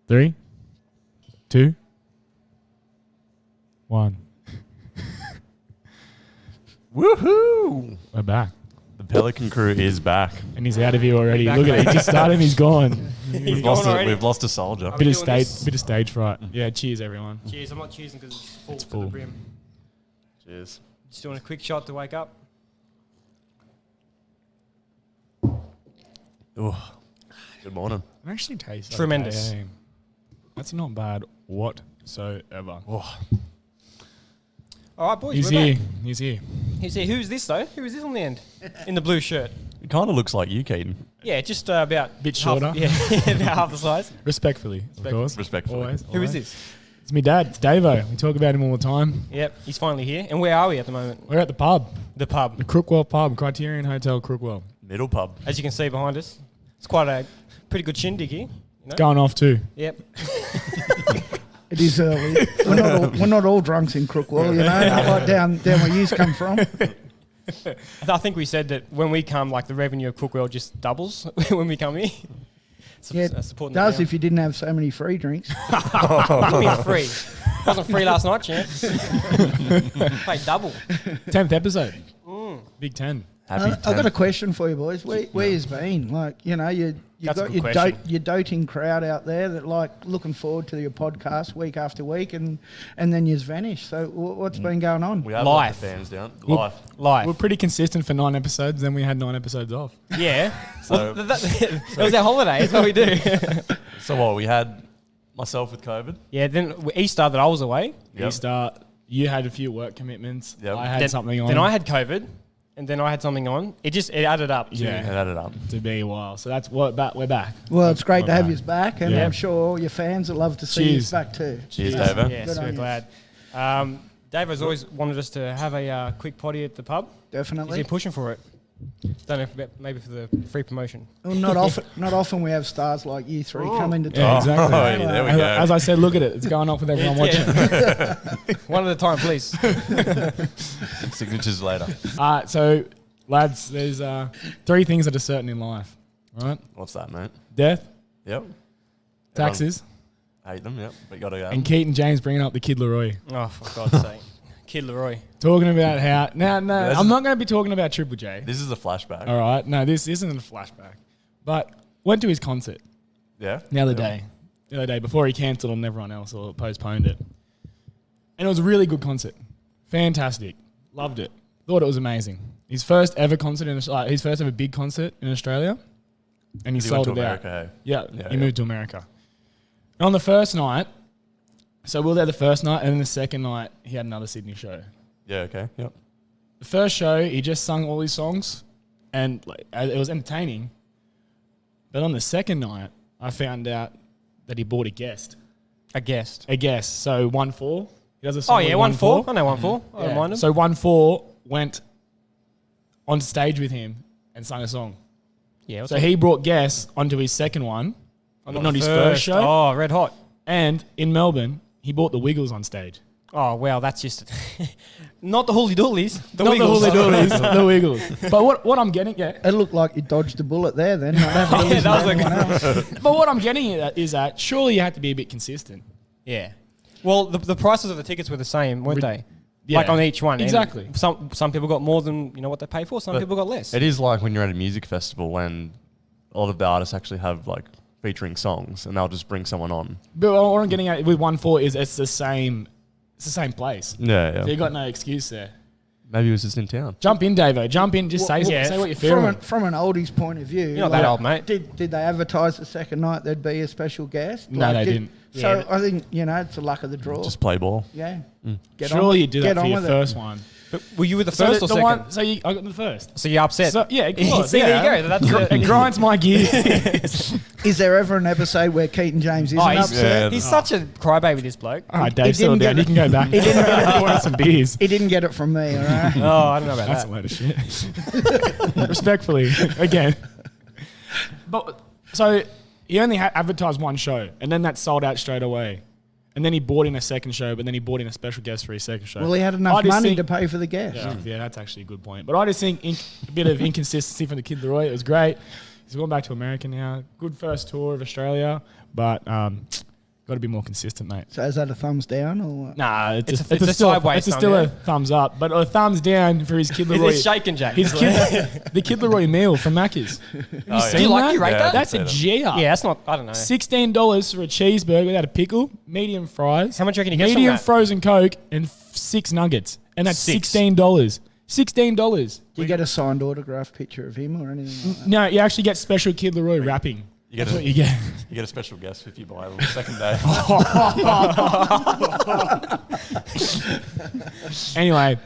3, 2, 1. Woohoo! We're back. The Pelican crew is back. And he's out of here already. Look at it. He just started and he's gone. We've lost a soldier. Bit of stage fright. Yeah, cheers, everyone. Cheers. I'm not cheersing because it's full full. to the brim. Cheers. Just doing a quick shot to wake up. Oh, good morning. It actually tastes Tremendous. okay. That's not bad whatsoever. Oh, All right, boys. He's we're here. back. He's here. He's here. Who's this though? Who is this on the end? In the blue shirt. it kind of looks like you, Keaton. Yeah, just about Bit half- shorter. Yeah, about half the size. Respectfully, of course. Respectfully. Always. Who is this? It's me dad. It's Davo. We talk about him all the time. Yep, he's finally here. And where are we at the moment? We're at the pub. The pub. The Crookwell pub. Criterion Hotel, Crookwell. Middle pub. As you can see behind us, it's quite a pretty good shindig here. You know? It's going off too. Yep. It is early. We're not all drunks in Crookwell, you know, like down where you come from. I think we said that when we come, like the revenue of Crookwell just doubles when we come here. Yeah, it supporting does the if you didn't have so many free drinks. Give me a free. It wasn't free last night, champ. Paid double. 10th episode. Big 10. Happy I've got a question for you boys. Where you been? Like, you know, you've That's a got good question. your doting crowd out there that like looking forward to your podcast week after week, and then you've vanished. So what's been going on? We have Life. let the fans down. Well- Life. Life. We're pretty consistent for 9 episodes, then we had 9 episodes off. Yeah. So- That was our holiday. That's what we do. So what? We had myself with COVID. Yeah, then Easter that I was away. Yep. Easter, you had a few work commitments. Yep. I had then, something on. Then I had COVID, and then I had something on. It added up. Yeah. It added up. to be a while. So that's what we're back. Well, it's great to have back. you back, and Yeah. I'm sure all your fans would love to see Cheers. you back too. Cheers, Yes, Davo. yes, Good on we're you. glad. Dave has always wanted us to have a quick potty at the pub. He's Definitely. been pushing for it. Don't know if maybe for the free promotion. Well, not often we have stars like you three come into Yeah, town. exactly. Oh, yeah, there we As, go. as I said, look at it. It's going off with everyone watching. One at a time, please. Signatures later. So, lads, there's 3 things that are certain in life. All right? What's that, mate? Death, Yep. taxes, Hate them, yep. But gotta go. and Keaton James bringing up the Kid Laroi. Oh, for God's sake. Kid Laroi. Talking about how... No, This I'm is- not going to be talking about Triple J. This is a flashback. All right? No, this isn't a flashback. But went to his concert Yeah. the other day. The other day, before he cancelled on everyone else or postponed it. And it was a really good concert. Fantastic. Loved it. Thought it was amazing. His first ever concert his first ever big concert in Australia. And he He went sold to it out. America, Yeah, Yeah, he yeah. moved to America. And on the first night, so we were there the first night, and then the second night, he had another Sydney show. Yeah, okay. Yep. The first show, he just sung all his songs, and it was entertaining. But on the second night, I found out that he bought a guest. A guest. A guest. So 1-4. He does a song Oh, yeah, with 1-4. I know 1-4. I don't Yeah. mind him. So 1-4 went on stage with him and sung a song. yeah, what's So up? he brought guests onto his second one, Oh, not his first show. Oh, red hot. And in Melbourne, he brought the Wiggles on stage. Oh, wow, that's just... Not the Hooly Doolies. The Not Wiggles. the Hooly Doolies, the Wiggles. But what I'm getting at, It looked like you dodged a bullet there then. Not having to Yeah, listen that to was anyone else. but what I'm getting at is that surely you have to be a bit consistent. Yeah. Well, the prices of the tickets were the same, weren't they? Yeah. Like on each one. And Exactly. some people got more than what they pay for. Some But people got less. It is like when you're at a music festival when a lot of the artists actually have like featuring songs and they'll just bring someone on. But what I'm getting at with 1-4 is it's the same place. Yeah, So you got no excuse there. Maybe it was just in town. Jump in, Davo. Jump in. Just say yeah. say what you feel. From an oldies point of view, You're not that old, mate. Did they advertise the second night there'd be a special guest? No, they didn't. So Yeah. I think it's the luck of the draw. Just play ball. Yeah. Surely you do that get for on your with it. first one. But were you with the So first the or second? one, so I got the first. So you're upset. So, yeah, of course, See, yeah. there you go. That's It grinds my gears. Is there ever an episode where Keaton James isn't Oh, upset? he's such a crybaby, this bloke. All right, He Dave, settle didn't down. You get can go back. He didn't get it. Pour some beers. He didn't get it from me, all right? Oh, I don't know about That's that. a load of shit. Respectfully, again. But so he only advertised one show, and then that sold out straight away. And then he bought in a second show, but then he bought in a special guest for his second show. Well, he had I enough just money think- to pay for the guest. Yeah, that's actually a good point. But I just think a bit of inconsistency from the Kid Laroi. It was great. He's gone back to America now. Good first tour of Australia, but Got to be more consistent, mate. So is that a thumbs down or what? Nah, it's It's a a still, sideways it's still thumb, a yeah. thumbs up, but a thumbs down for his Kid Laroi. It's shaking, Jack. His the Kid Laroi meal from Macca's. yeah. Seen Do you like that? you rate Yeah, that? That's a I've G up. Yeah, that's not. I don't know. $16 for a cheeseburger without a pickle, medium fries. How much do you reckon he gets from medium that? frozen Coke and 6 nuggets, and that's Six. $16. $16. Do you get a signed autograph picture of him or anything like that? No, you actually get special Kid Laroi wrapping. You get, That's what a, you get. you get a special guest if you buy on the second day. Anyway,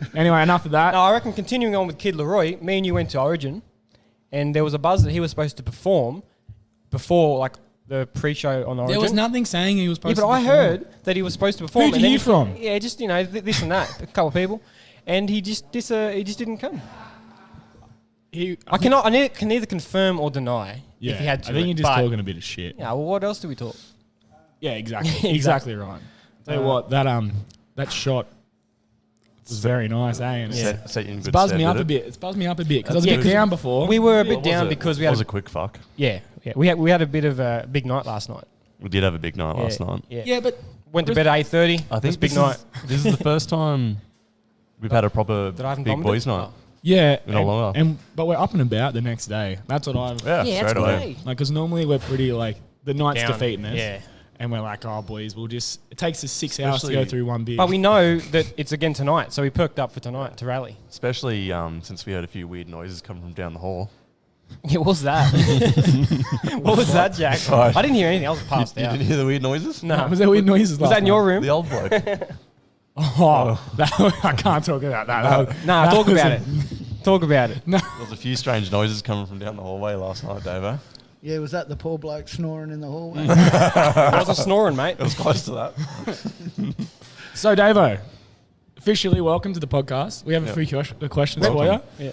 enough of that. No, I reckon continuing on with Kid Laroi, me and you went to Origin, and there was a buzz that he was supposed to perform before, like, the pre-show on Origin. There was nothing saying he was Yeah, supposed but to I perform. heard that he was supposed to perform. Who'd and you then hear from? Yeah, just, you know, this and that, a couple of people. And he just didn't come. I can neither confirm or deny Yeah, if he had to. I think you're just but- talking a bit of shit. Yeah, well, what else do we talk? Yeah, exactly. exactly right. Tell you what, that shot was very nice, eh? And Yeah. Set you in it's good buzzed stead me up with a it. bit. It's buzzed me up a bit because I was Yeah, a bit 'cause down before. We were a What bit was down it? because we It had was a quick fuck. we had a bit of a big night last night. We did have a big night last night. Yeah. yeah, but Went to bed at 8:30. I think That's a big this night. This is the first time we've had a proper That I haven't big vomited? boys night. yeah, In a while. but we're up and about the next day. That's what I've Yeah, Yeah, straight that's away. great. like because normally we're pretty like the night's Down. defeating us. Yeah. And we're like, oh boys, it takes us 6 hours to go Especially- through one beer. But we know that it's again tonight, so we perked up for tonight to rally. Especially since we heard a few weird noises come from down the hall. Yeah, what was that? What was that, Jack? Sorry. I didn't hear anything. I was You, passed you out. didn't hear the weird noises? No. was there weird noises? Was that in your room? The old bloke. I can't talk about that. Nah, talk about it. Talk about it. There was a few strange noises coming from down the hallway last night, Davo. Yeah, was that the poor bloke snoring in the hallway? I wasn't snoring, mate. It was close to that. So, Davo, officially welcome to the podcast. We have a Yep. few questions for you. Welcome. Yeah.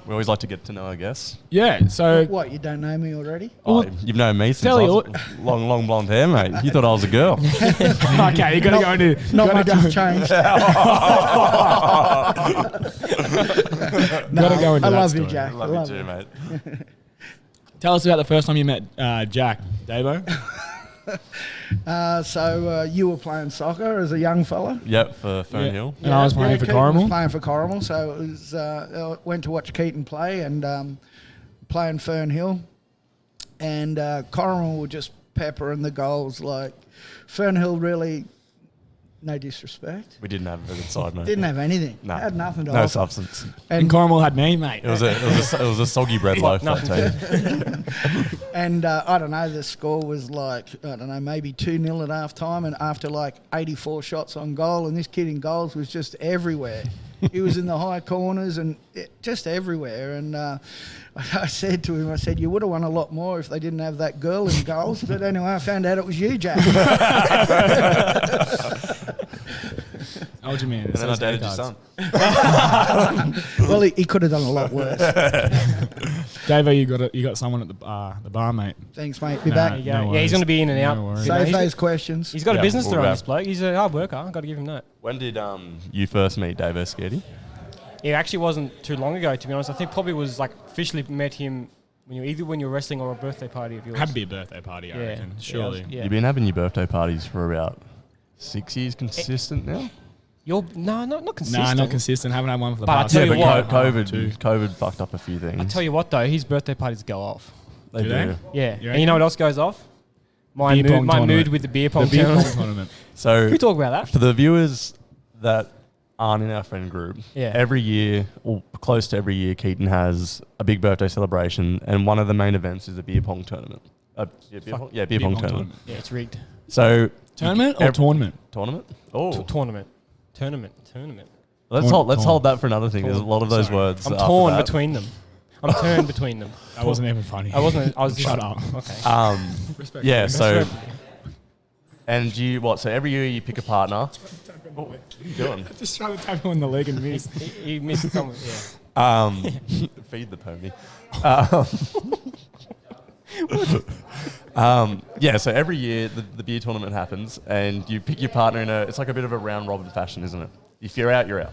We always like to get to know our guests. Yeah, so What, you don't know me already? Oh, Well, you've known me since tell I you was long blonde hair, mate. You thought I was a girl. okay, you got to go into Not gotta much go, has changed. No, gotta go into I that love you, story. Jack. I Love love you too, mate. Tell us about the first time you met Jack, Davo. So you were playing soccer as a young fella? Yep, for Fern Yeah. Hill. And I was playing for Keaton was Corrimal. playing for Corrimal, so it was, I went to watch Keaton play and playing Fern Hill. And Corrimal were just peppering the goals. Like, Fern Hill really, no disrespect, We didn't have a good side, mate. didn't have anything. No. Had nothing to No offer. substance. And Corrimal had me, mate. It was a soggy bread loaf, that team. And I don't know, the score was like, I don't know, maybe 2-0 at half time. And after like 84 shots on goal, and this kid in goals was just everywhere. He was in the high corners and just everywhere. And I said to him, you would have won a lot more if they didn't have that girl in goals. But anyway, I found out it was you, Jack. How old you mean? And then I dated your son. Well, he could have done a lot worse. Davo, you got someone at the bar, mate. Thanks, mate. Be Nah. back. There you go. No Yeah, worries. he's going to be in and out. No worries. You know, Save he's- those questions. He's got a Yeah, business we'll to be run, back. this bloke. He's a hard worker. I've got to give him that. When did you first meet Davo Skirty? It actually wasn't too long ago, to be honest. I think probably was like officially met him when you were wrestling or a birthday party of yours. Had to be a birthday party, I reckon. Surely. Yeah. You've been having your birthday parties for about 6 years consistent now? Not consistent. Nah, not consistent. Haven't had one for the But I past. tell Yeah, you but what. COVID fucked up a few things. I tell you what though, his birthday parties go off. They Do do. they? Yeah. You And you know reckon? what else goes off? My Beer mood, pong tournament. with the beer The pong beer tournament. pong tournament. So Can we talk about that? for the viewers that aren't in our friend group, Yeah. every year, or close to every year, Keaton has a big birthday celebration, and one of the main events is a beer pong tournament. Beer pong tournament. Yeah, it's rigged. So Tournament or tournament? tournament? Oh, Tournament. let's Torn- hold that for another thing. There's a lot of those Sorry. words. I'm after torn that. between them. I'm turned between them. That wasn't even funny. I was Shut up. Okay. Respect. Yeah. So, and so every year you pick a partner. What are you doing? Just trying to tap him on the leg and miss. He missed someone. Yeah. Feed the pony. Yeah, so every year the beer tournament happens, and you pick your partner in it's like a bit of a round robin fashion, isn't it? If you're out, you're out.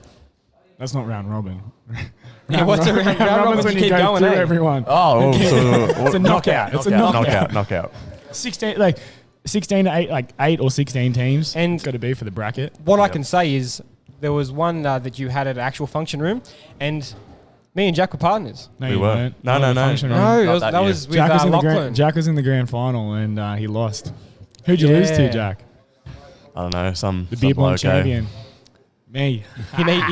That's not round robin. Yeah, what's a round robin? when You you keep go going, through eh? everyone. Oh, It's a knockout. It's a knockout. knockout. 16, like 16 to 8, like 8 or 16 teams. And it's got to be for the bracket. What I can say is there was one that you had at an actual function room, and me and Jack were partners. No, We you were. weren't. No. No, Not that year. was with Jack was, Lachlan. Jack was in the grand final and he lost. Who'd you lose to, Yeah. Jack? I don't know. Some The beer pong bloke, eh? champion. Me.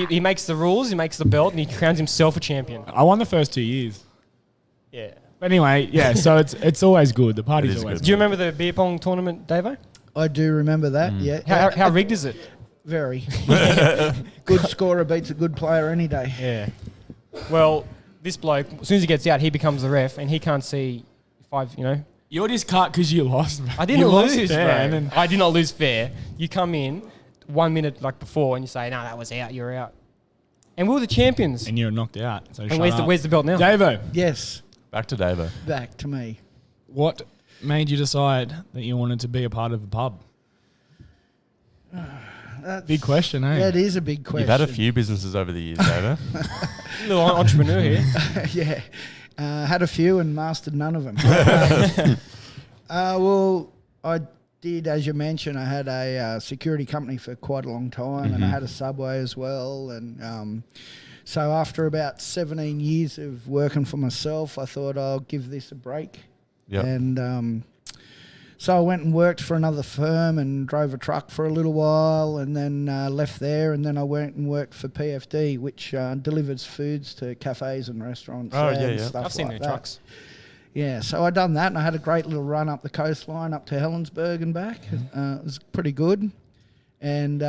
He makes the rules, he makes the belt, and he crowns himself a champion. I won the first 2 years. Yeah. But anyway, yeah, so it's always good. The party's It is always good. Do you remember the beer pong tournament, Davo? I do remember that. Yeah. How rigged is it? Very. Good scorer beats a good player any day. Yeah. Well, this bloke, as soon as he gets out, he becomes the ref, and he can't see if I've, You're just cut because you lost. I didn't You lost lose, fair, bro. and then I did not lose fair. You come in 1 minute before, and you say, "No, that was out. You're out." And we were the champions. and you're knocked out. So And shut where's up. the belt now? Davo, Yes. Back to Davo. Back to me. what made you decide that you wanted to be a part of a pub? That's, Big question, eh? That is a big question. You've had a few businesses over the years, Davo. Little entrepreneur here. Yeah. Had a few and mastered none of them. Well, I did, as you mentioned, I had a security company for quite a long time, and I had a Subway as well. And so after about 17 years of working for myself, I thought I'll give this a break. Yep. And so I went and worked for another firm and drove a truck for a little while, and then left there, and then I went and worked for PFD, which delivers foods to cafes and restaurants. Oh, and yeah. stuff I've seen like their that. trucks. Yeah, so I done that, and I had a great little run up the coastline, up to Helensburgh and back. It was pretty good, and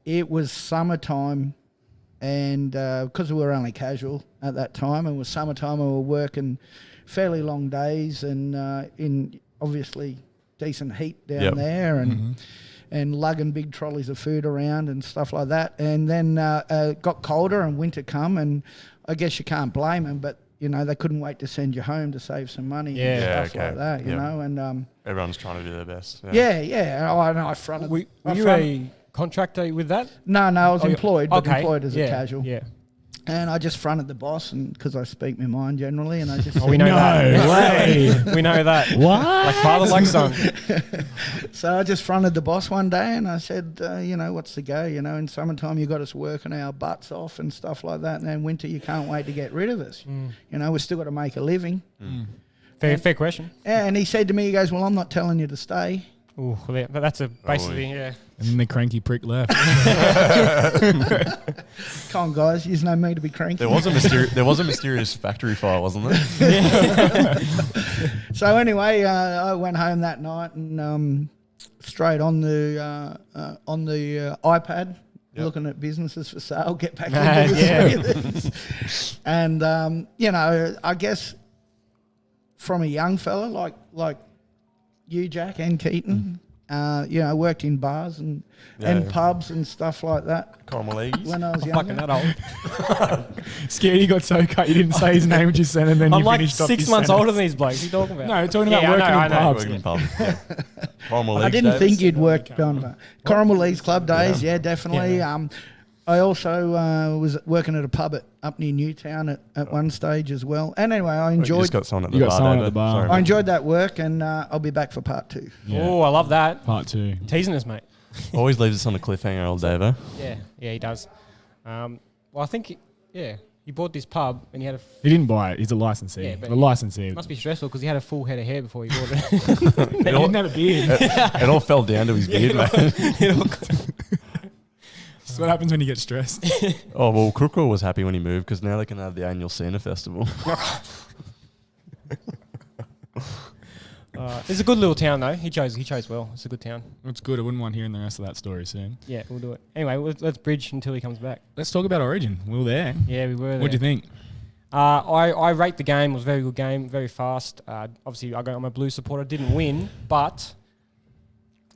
it was summertime, and because we were only casual at that time, and it was summertime, we were working fairly long days, and in obviously decent heat down there, and lugging big trolleys of food around and stuff like that. And then got colder and winter come, and I guess you can't blame them, but they couldn't wait to send you home to save some money and stuff like that, you know. And Everyone's trying to do their best. I fronted. Were you a contractor with that? No, I was employed, but okay. employed as a Yeah, casual. Yeah. And I just fronted the boss, and because I speak my mind generally, and I just We know that. way. We know that. What? Like father, like son. So I just fronted the boss one day, and I said, what's the go? In summertime you got us working our butts off and stuff like that, and then winter you can't wait to get rid of us. We've still got to make a living. Fair question. And he said to me, he goes, well, I'm not telling you to stay. Ooh, that's a basically, yeah. And then the cranky prick left. Come on, guys, you know me to be cranky. There was a mysterious factory fire, wasn't there? So anyway, I went home that night and straight on the iPad, looking at businesses for sale, get back into this. And I guess from a young fella like you, Jack, and Keaton, worked in bars and pubs and stuff like that. Caramel When I was Fucking younger. that old. Scared he got so cut you didn't say his name just then, and then I'm you like finished off 6 your months sentence. older than these blokes. What are you talking about? No, talking about Yeah, working I in know. pubs. Working pub. Caramel I didn't think you'd worked on Coramel Leagues Club days. Yeah, definitely. Yeah. I also was working at a pub up near Newtown at one stage as well. And anyway, I You enjoyed just got someone at the You got bar. someone at Davo. the bar. Sorry. I enjoyed that work, and I'll be back for part 2. Yeah. Oh, I love that. Part 2. Teasing us, mate. Always leaves us on a cliffhanger, old Davo. Yeah, he does. Well, I think, he bought this pub and he had He didn't buy it. He's a licensee. Yeah, but the licensee. it must be stressful because he had a full head of hair before he bought it. He didn't have a beard. It all fell down to his beard, mate. That's what happens when you get stressed. Oh, well, Crookwell was happy when he moved because now they can have the annual Cena Festival. It's a good little town though. He chose well. It's a good town. It's good. I wouldn't mind hearing the rest of that story soon. Yeah, we'll do it. Anyway, let's bridge until he comes back. Let's talk about Origin. We were there. Yeah, we were there. What do you think? I rate the game. It was a very good game, very fast. Obviously, I'm a Blue supporter. Didn't win, but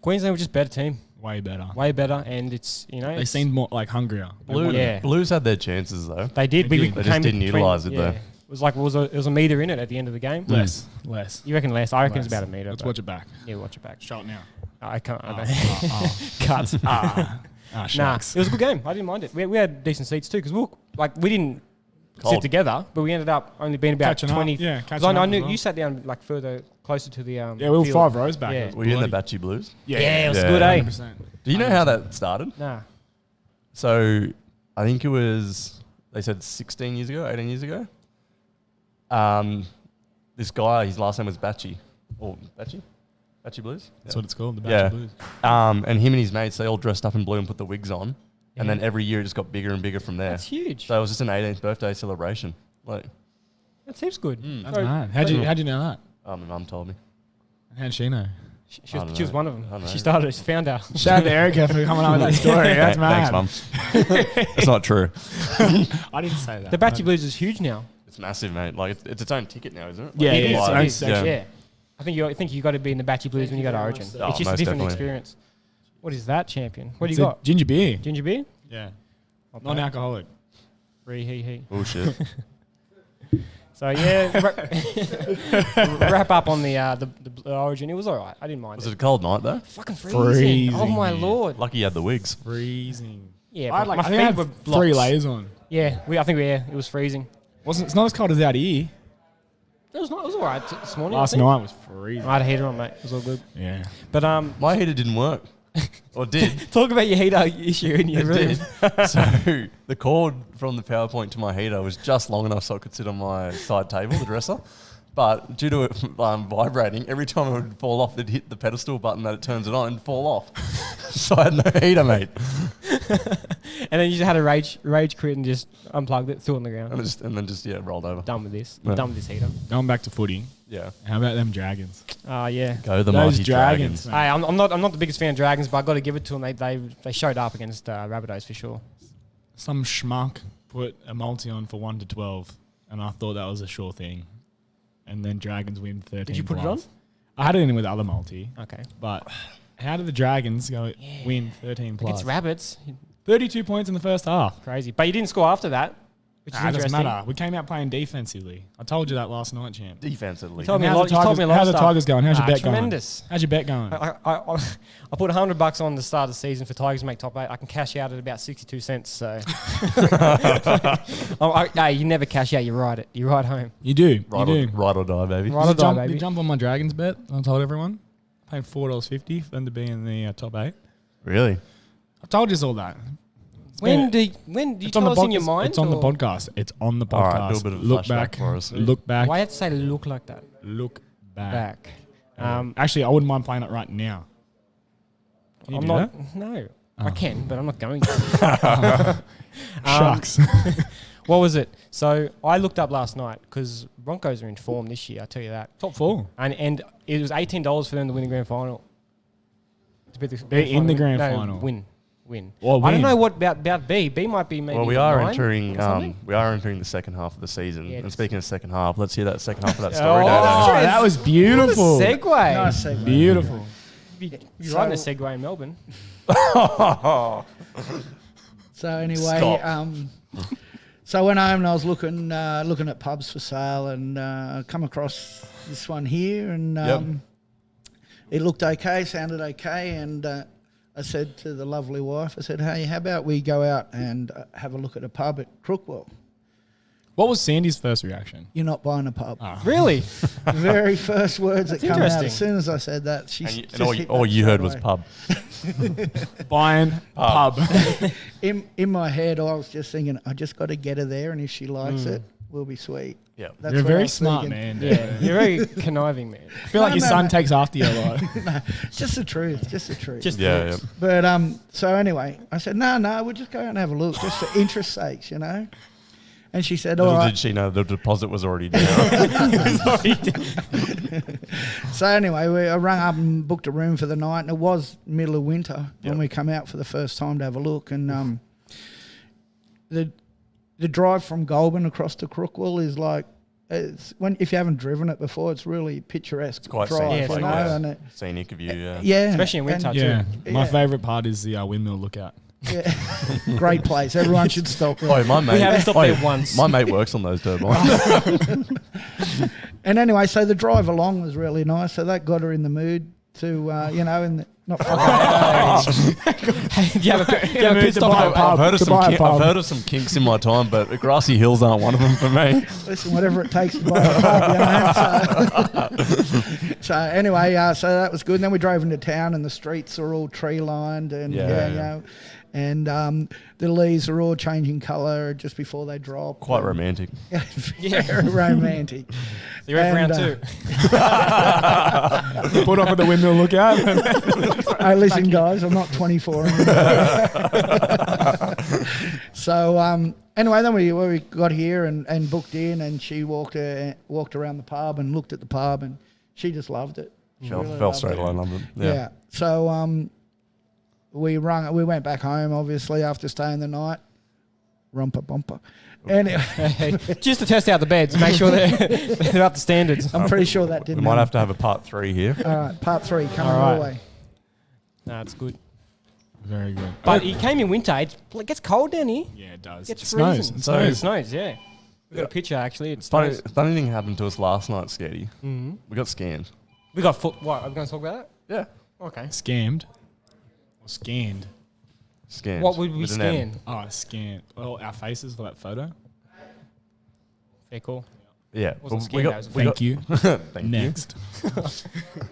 Queensland was just a better team. Way better. Way better. And it's, They seemed more like hungrier. Blues had their chances, though. They did. They did. They just didn't utilise it, though. It was like, it was a metre in it at the end of the game. Less. You reckon less? I reckon Less. it's about a metre. Let's but watch it back. Yeah, watch it back. Show it now. I can't. I don't. Cuts. Nah, Sharks. it was a good game. I didn't mind it. We had decent seats too because we didn't Cold. sit together, but we ended up only being about Catching up, 20. yeah, 'cause catching I up knew as well. you sat down like further, closer to the Yeah, we were field. 5 rows back. Yeah. It was Were you in the bloody- Batchy Blues? Yeah, it was Yeah. good, eh? 100%. Do you know how that started? Nah. So I think it was, they said 16 years ago, 18 years ago. This guy, his last name was Batchy. Or Batchy? Batchy Blues? That's what it's called, the Yeah. Batchy Blues. And him and his mates, they all dressed up in blue and put the wigs on. And then Yeah. every year it just got bigger and bigger from there. That's huge. So it was just an 18th birthday celebration. Like, That seems good. That's So- mad. How'd you know that? my mum told me. How'd she know? She I don't was know. one of I don't them. know. She started it. She found out. Shout out to Erica for coming up with that story. That's mad. Thanks, mum. It's not true. I didn't say that. The Batchy Blues is huge now. It's massive, mate. Like, it's its own ticket now, isn't it? Yeah, Like, it is. live. It It is. is. Yeah. Yeah. I think you got to be in the Batchy Blues when you go to Origin. Oh, It's just a most different definitely. experience. What is that, champion? What do It's you a got? Ginger beer. Ginger beer? Yeah. Not bad. Non-alcoholic. Free he. Bullshit. So yeah, wrap up on the Origin. It was all right. I didn't mind Was it. it a cold night, though? Fucking freezing. Oh my man. lord. Lucky you had the wigs. Freezing. Yeah, I had but like my I think I feet were had 3 blocks. layers on. Yeah, it was freezing. It's not as cold as out here. It was all right this morning. Last I think. night was freezing. I had a heater on, mate. It was all good. Yeah. But My heater didn't work. Or did. talk about your heater issue in your It room. did. So the cord from the power point to my heater was just long enough so I could sit on my side table, the dresser. But due to it vibrating, every time it would fall off, it'd hit the pedestal button that it turns it on and fall off. So I had no heater, mate. And then you just had a rage quit and just unplugged it, threw it on the ground. And then just rolled over. Done with this. Yeah. Done with this heater. Going back to footy. Yeah. How about them Dragons? Yeah. Go the Those mighty Dragons. dragons. Hey, I'm not the biggest fan of Dragons, but I got to give it to them. They showed up against Rabbitohs for sure. Some schmuck put a multi on for 1 to 12, and I thought that was a sure thing. And then Dragons win 13. Did you put it plus. on? I had it in with the other multi, Okay. but how did the Dragons win 13 plus? Against Rabbits, 32 points in the first half. crazy. But you didn't score after that, which is It doesn't interesting. matter. We came out playing defensively. I told you that last night, champ. Defensively. told me And a lot- you told me a lot how's of the stuff. Tigers going? How's your bet Tremendous. going? How's your bet going? I put $100 on the start of the season for Tigers to make top 8. I can cash out at about 62 cents. So, hey, you never cash out. You ride it. You ride home. You do. Ride you or, do. ride or die, baby. Right or die, You baby. jump on my Dragons bet. I told everyone. Paying $4.50 for them to be in the top 8. Really? I told you all that. When do you It's on tell the us in your podcast. mind? It's on the or- podcast. It's on the podcast. All right, do a bit of a look flashback back for us. Look back. Why you have to say look like that? Look back. Back. Actually, I wouldn't mind playing it right now. Can you I'm do not. that? No, Oh. I can, but I'm not going to. Shucks. What was it? So I looked up last night because Broncos are in form this year. I tell you that. Top 4. And it was $18 for them to win the grand final. To be They're in the grand final. Win. Or I don't win. know what about B. B might be maybe. Well, we are 9 entering. or something. We are entering the second half of the season. Yeah, And it's- speaking of second half, let's hear that second half of that story. Oh, Dado. Oh, that was beautiful. What a segue. Nice segue. Beautiful. You're riding a Segway in Melbourne. So anyway, Stop. so I went home and I was looking at pubs for sale and come across this one here and it looked okay, sounded okay, and I said to the lovely wife, I said, hey, how about we go out and have a look at a pub at Crookwell? What was Sandy's first reaction? You're not buying a pub. Really? The very first words that come out interesting. as soon as I said that, she And, just all, hit all that you heard straight was away. pub. Buying pub. In my head, I was just thinking, I just got to get her there, and if she likes it, we'll be sweet. Yeah. That's You're a what I very was smart thinking. man. Yeah. You're very conniving, man. I feel like No, your no, son no. takes after you a lot. Just the truth, just the truth. Just Yeah. But so anyway, I said, no, we'll just go out and have a look, just for interest sakes, you know. And she said, all Little right. did she know the deposit was already down. So anyway, I rang up and booked a room for the night, and it was middle of winter when Yep. we come out for the first time to have a look. And the drive from Goulburn across to Crookwell is like, if you haven't driven it before, it's really picturesque. Quite drive, scenic. you know, Yeah. and Scenic of you. yeah, Especially in winter and- Yeah. too. My Yeah. favourite part is the windmill lookout. yeah. Great place. Everyone should stop there. Oh, my mate. haven't stopped there once. My mate works on those turbines. And anyway, so the drive along was really nice. So that got her in the mood. to, and not Do you have a pit stop? I've heard of some kinks in my time, but the grassy hills aren't one of them for me. Listen, whatever it takes to buy a pub, So anyway, so that was good. And then we drove into town, and the streets are all tree lined, and and the leaves are all changing colour just before they drop. Quite romantic. Very romantic. So you're in round 2. Put up at the window, look out. Hey, listen, guys, I'm not 24 anymore. So anyway, then we got here and booked in, and she walked around the pub and looked at the pub, and she just loved it. She really Fell loved straight it. line on them. Yeah. So we went back home, obviously, after staying the night. Rumpa bumper. Anyway, Just to test out the beds, make sure they're up to standards. I'm pretty sure that We didn't might have happen. to have a part 3 here. All right, part 3 coming All all right. the way. No, it's good. Very good. But it came in winter. It gets cold down here. Yeah, it does. It It snows. freezing. It So- It snows. snows, yeah. We got a picture, actually. It Funny, snows. funny thing happened to us last night, Sketty. Mm-hmm. We got scammed. We got foot. What? I'm going to talk about it? Yeah. Okay. Scammed. Or scanned. Scammed. What would we with an M. scan? Oh, scanned. Well, our faces for that photo. Fair call. Yeah. Wasn't but we scammed, got, that was we Thank got, you. Thank Next.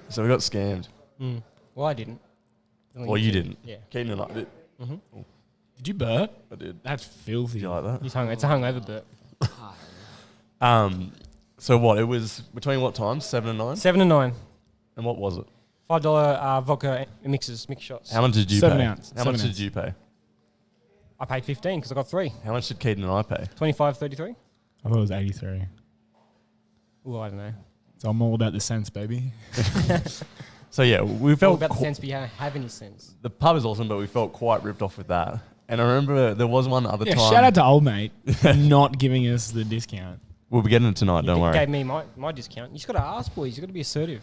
So we got scammed. Mm. Well, I didn't. Well, you didn't. Yeah. Keaton and I did. Did you burp? I did. That's filthy. Did you like that? It's a hungover burp. So what? It was between what times? 7 and 9? 7 and 9. And what was it? $5 vodka mix shots. How much did you 7 pay? ounce. How 7 much did ounce. you pay? I paid 15 because I got 3. How much did Keaton and I pay? 25.33. I thought it was 83. Oh, I don't know. So I'm all about the sense, baby. So yeah, we All felt about the sense, but you don't have any sense. the pub is awesome, but we felt quite ripped off with that. And I remember there was one other Yeah, time. shout out to old mate for not giving us the discount. We'll be getting it tonight. Don't worry. Gave me my discount. You just got to ask, boys. You got to be assertive.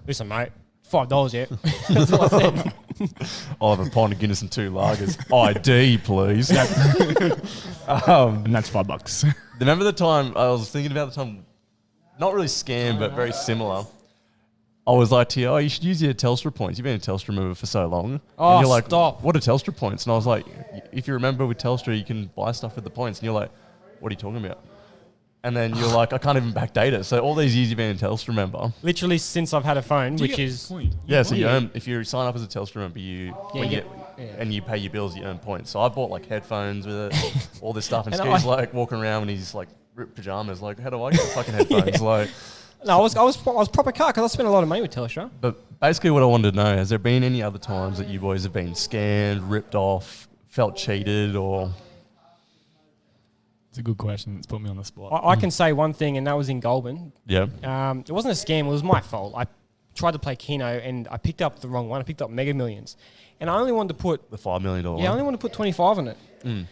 Listen, mate. $5, yeah. That's all I said. I'll have a pint of Guinness and 2 lagers. ID, please. And that's $5. Remember the time I was thinking about the time, not really scam, but very similar. I was like to you, you should use your Telstra points. You've been a Telstra member for so long. Oh, and you're like, stop. What are Telstra points? And I was like, if you remember with Telstra, you can buy stuff with the points. And you're like, what are you talking about? And then you're like, I can't even backdate it. So all these years you've been a Telstra member. Literally since I've had a phone, Do you which get is... point? Yeah, so you Yeah. earn, if you sign up as a Telstra member, and you pay your bills, you earn points. So I bought like headphones with it, all this stuff. And And Skee's like walking around and he's like ripped pajamas. Like, how do I get fucking headphones? Like, No, I was proper car because I spent a lot of money with Telstra. but basically what I wanted to know, has there been any other times that you boys have been scammed, ripped off, felt cheated, or... It's a good question. It's put me on the spot. I can say one thing, and that was in Goulburn. Yeah. It wasn't a scam. It was my fault. I tried to play Keno, and I picked up the wrong one. I picked up Mega Millions. And I only wanted to put... The $5 million Yeah, I only wanted to put 25 on it. Mm.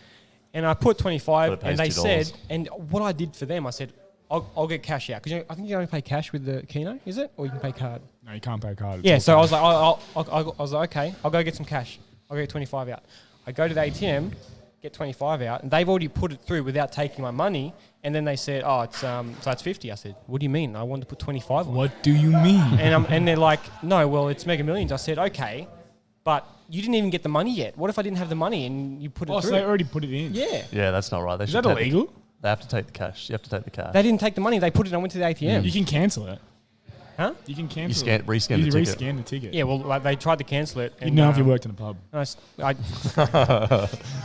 And I put But 25, it pays and they $2. said... And what I did for them, I said, I'll get cash out. Because I think you only pay cash with the Keno, is it? Or you can pay card? No, you can't pay card. Yeah, It's so I all was like, I was like, okay, I'll go get some cash. I'll go get 25 out. I go to the ATM, get 25 out, and they've already put it through without taking my money. And then they said, it's so it's 50. I said, what do you mean? I wanted to put 25 on. What do you mean? And they're like, no, well, it's Mega Millions. I said, okay, but you didn't even get the money yet. What if I didn't have the money and you put it Oh, through? so they already put it in. Yeah. Yeah, that's not right. They Is should that take illegal? They have to take the cash. You have to take the cash. They didn't take the money. They put it. I went to the ATM. You can cancel it. Huh? You can You cancel scan, it. rescan You the ticket. rescan the ticket. Yeah, well, like, they tried to cancel it. You'd know if you worked in a pub. I,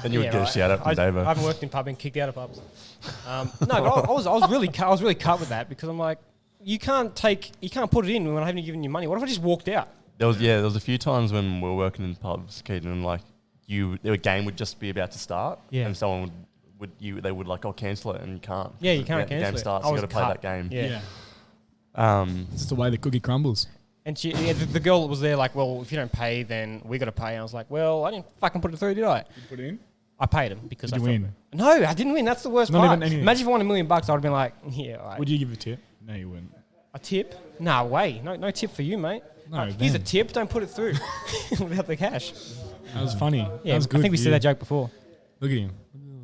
Then you would yeah, get a shout out from I Davo. haven't worked in pub and kicked out of pubs. No, but I was really cut with that because I'm like, you can't put it in when I haven't given you money. What if I just walked out? There was a few times when we were working in pubs, Keaton, and like a game would just be about to start, Yeah. and someone they would like, cancel it, and you can't. Yeah, you The can't game cancel it. starts, I you was got to play cut. that game. Yeah. It's just the way the cookie crumbles. And the girl was there like, well, if you don't pay, then we got to pay. And I was like, well, I didn't fucking put it through, did I? You put it in? I paid him because Did I you felt win? No, I didn't win. That's the worst Not part. even anything. Imagine if I won $1 million, I would have been like, yeah, all right. Would you give a tip? No, you wouldn't. A tip? No way. No tip for you, mate. No, Here's a then. tip. Don't put it through without the cash. That was funny. Yeah, That was good. I think we for said you. that joke before. Look at him.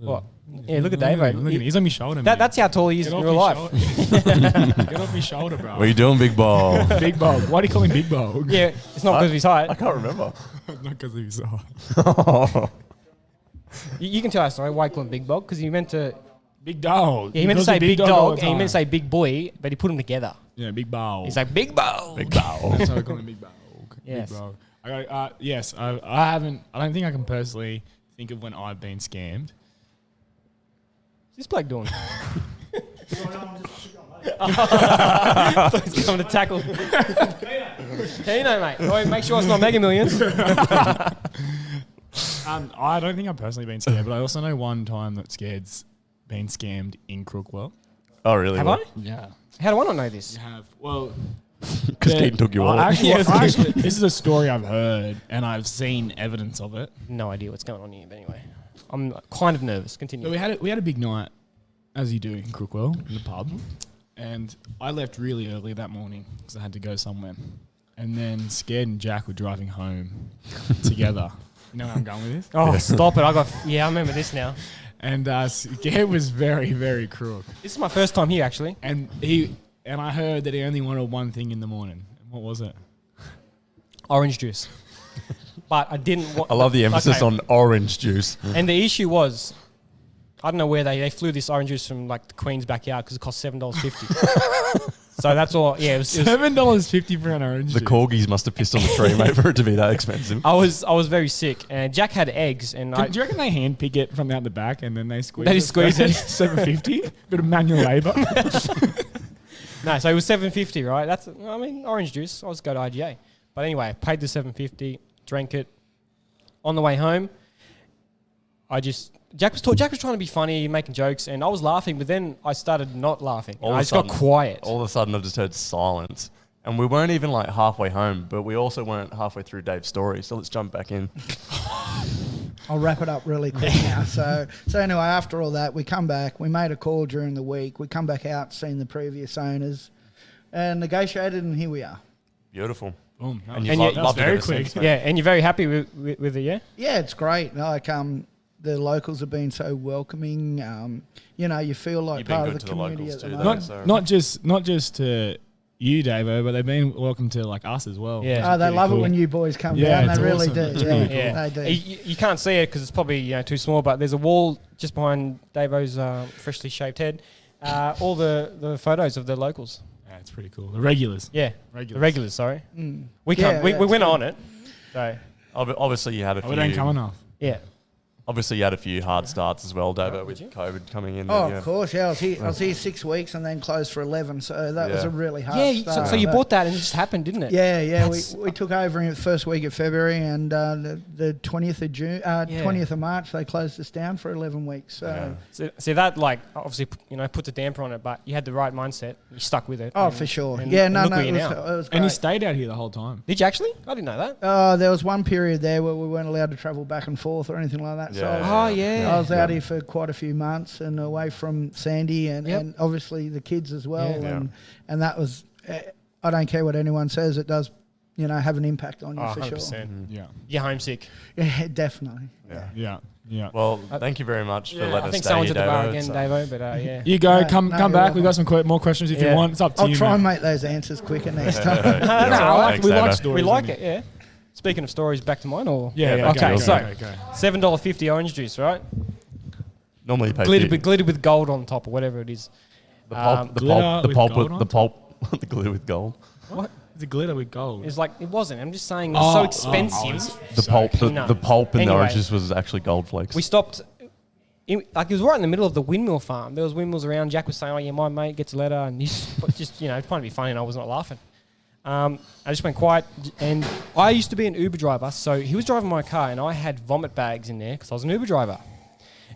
What? Yeah, look at Davo. Look at him. He's on my shoulder, That, man. that's how tall he is Get in off real my life. Get off my shoulder, bro. What are you doing, big ball? Big Bog. Why do you call him Big Bog? Yeah, it's not because of his height. I can't remember. Not because of his height. You can tell us, sorry, why you call him Big Bog? Because he meant to. Big dog. Yeah, he meant to calls say me big all dog, the and he meant to time. say big boy, but he put them together. Yeah, Big Bog. He's like big bog. Big ball. So I call him Big Bog. Yes. Big Bog. Yes, I haven't. I don't think I can personally think of when I've been scammed. What's this bloke doing? Thought he's coming to tackle. Tino, mate. Oh, make sure it's not Mega Millions. I don't think I've personally been scammed, but I also know one time that Scared's been scammed in Crookwell. Oh, really? Have I? Yeah. How do I not know this? You have. Well, Because Keaton took your wallet. Actually, this is a story I've heard and I've seen evidence of it. No idea what's going on here, but anyway. I'm kind of nervous. Continue. So we had a big night, as you do in Crookwell, in the pub. And I left really early that morning because I had to go somewhere. And then Scared and Jack were driving home together. You know where I'm going with this? Oh, stop it. I remember this now. And Scared was very, very crook. This is my first time here, actually. And I heard that he only wanted one thing in the morning. What was it? Orange juice. But I didn't want... I love the emphasis Okay. on orange juice. And the issue was, I don't know where they flew this orange juice from like the Queen's backyard because it cost $7.50. So that's all. Yeah, it was $7.50 for an orange The juice. corgis must have pissed on the tree, mate, for it to be that expensive. I was very sick, and Jack had eggs, and Do you reckon they hand pick it from out the back and then they squeeze They it? just squeeze it. $7.50? Bit of manual labour. no, so it was $7.50, right? Orange juice. I'll just go to IGA. But anyway, paid the $7.50, drank it. On the way home, Jack was trying to be funny, making jokes, and I was laughing, but then I started not laughing. I just got quiet. All of a sudden, I just heard silence. And we weren't even like halfway home, but we also weren't halfway through Dave's story. So let's jump back in. I'll wrap it up really quick now. So anyway, after all that, we come back. We made a call during the week. We come back out, seen the previous owners, and negotiated, and here we are. Beautiful. Boom. And you've you've lo- loved it very ever quick. since, mate. Yeah, and you're very happy with it, yeah? Yeah, it's great. Like the locals have been so welcoming. You feel like You've been part of good the to the community locals at the too, moment. though. Not just to you, Davo, but they've been welcome to like us as well. Yeah. Oh, they Pretty love cool. it when you boys come Yeah, down. it's They really awesome. do. It's Yeah, pretty they do. You can't see it because it's probably too small, but there's a wall just behind Davo's freshly shaved head. All the photos of the locals. Yeah, it's pretty cool. The regulars. Yeah, the regulars. Sorry, Mm. we Yeah, we it's went good. on it. So Obviously, you had a Oh, we don't come few. enough. yeah, Obviously, you had a few hard starts as well, Davo, with COVID coming in. Oh, yeah. of course. Yeah, I was here 6 weeks and then closed for 11. So that was Yeah. a really hard yeah. So, start. so you But- bought that and it just happened, didn't it? Yeah. That's- We took over in the first week of February, and the 20th of June, 20th of March, they closed us down for 11 weeks. So, So that obviously puts a damper on it, but you had the right mindset. You stuck with it. oh, and- for sure. and- Yeah, and no, look no, where it you're was, now. it was And he great. stayed out here the whole time. Did you actually? I didn't know that. There was one period there where we weren't allowed to travel back and forth or anything like that. So Yeah. Oh yeah. I was out here for quite a few months and away from Sandy and obviously the kids as well. Yeah. And that was, I don't care what anyone says, it does, have an impact on you for 100%. sure. Yeah. You're homesick. Yeah, definitely. Yeah. Well, thank you very much for letting I us think stay someone's here, at the bar Davo. again, It's, Davo. But yeah. You go. No, Come no, back. you're We've got some more questions if you Yeah. want. It's up to I'll you. try and mate. make those answers quicker next time. That's No, all right. Thanks, we like Davo. stories. We like don't it, yeah. Speaking of stories, back to mine or Yeah. Yeah, okay, go, so go. $7.50 orange juice, right? Normally you pay Glittered with gold on top or whatever it is. the pulp, the Glitter pulp, the with pulp, gold with on the pulp, the glitter with gold. What? It's a glitter with gold. It's like it wasn't. I'm just saying it was so expensive. The pulp, the peanut. pulp in the Anyway. oranges was actually gold flakes. We stopped. It was right in the middle of the windmill farm. There was windmills around. Jack was saying, "Oh yeah, my mate gets a letter," and he's just trying to be funny, and I was not laughing. I just went quiet, and I used to be an Uber driver, so he was driving my car, and I had vomit bags in there because I was an Uber driver.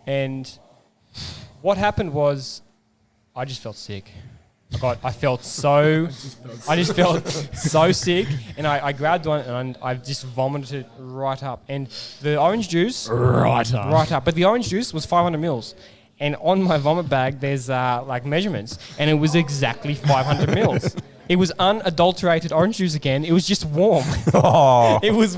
And what happened was, I just felt sick. I just felt so sick, and I grabbed one and I just vomited it right up. And the orange juice, right up. But the orange juice was 500 mils, and on my vomit bag there's like measurements, and it was exactly 500 mils. It was unadulterated orange juice again. It was just warm. Oh, It was.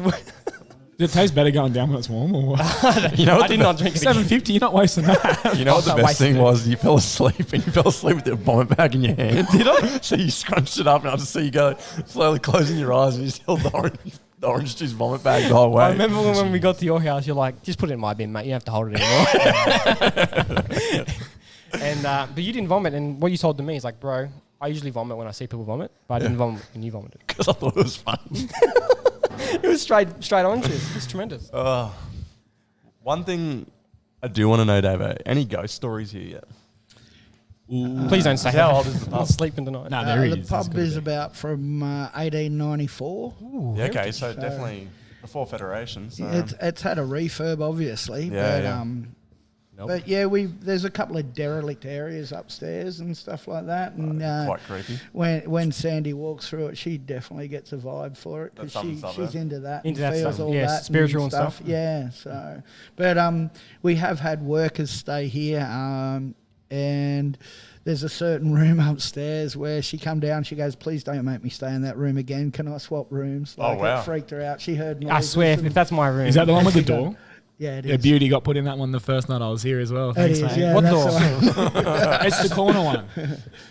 Does it taste better going down when it's warm or what? You know I what did not drink it. $7.50, you're not wasting that. You know what the not best wasting thing it. was? You fell asleep and you fell asleep with your vomit bag in your hand. Did I? So you scrunched it up and I just see you go slowly closing your eyes and you just held the orange juice vomit bag the whole way. I remember when we got to your house, you're like, just put it in my bin, mate. You don't have to hold it anymore. And but you didn't vomit, and what you told to me is like, bro, I usually vomit when I see people vomit, but I didn't vomit when you vomited. Because I thought it was fun. It was straight orange juice. It's tremendous. One thing I do want to know, Davo, any ghost stories here yet? Please don't say How that. old is the I'm pub? sleeping tonight. Nah, there he The is. pub That's is good. about from 1894. Yeah, okay, so definitely before Federation. So. It's had a refurb, obviously, Yeah, but yeah. Nope. but yeah, there's a couple of derelict areas upstairs and stuff like that, and Quite creepy. when Sandy walks through it, she definitely gets a vibe for it That's because something, she's into that Into and that feels stuff, all yeah, that spiritual and stuff. Yeah, so but we have had workers stay here, and there's a certain room upstairs where she come down. She goes, "Please don't make me stay in that room again. Can I swap rooms?" Oh, wow. It freaked her out. She heard noises. I swear, and- if that's my room. Is that the one with the door? yeah, it is. Yeah, Beauty got put in that one the first night I was here as well. It Thanks, is, mate. yeah, What that's door? the one. It's the corner one.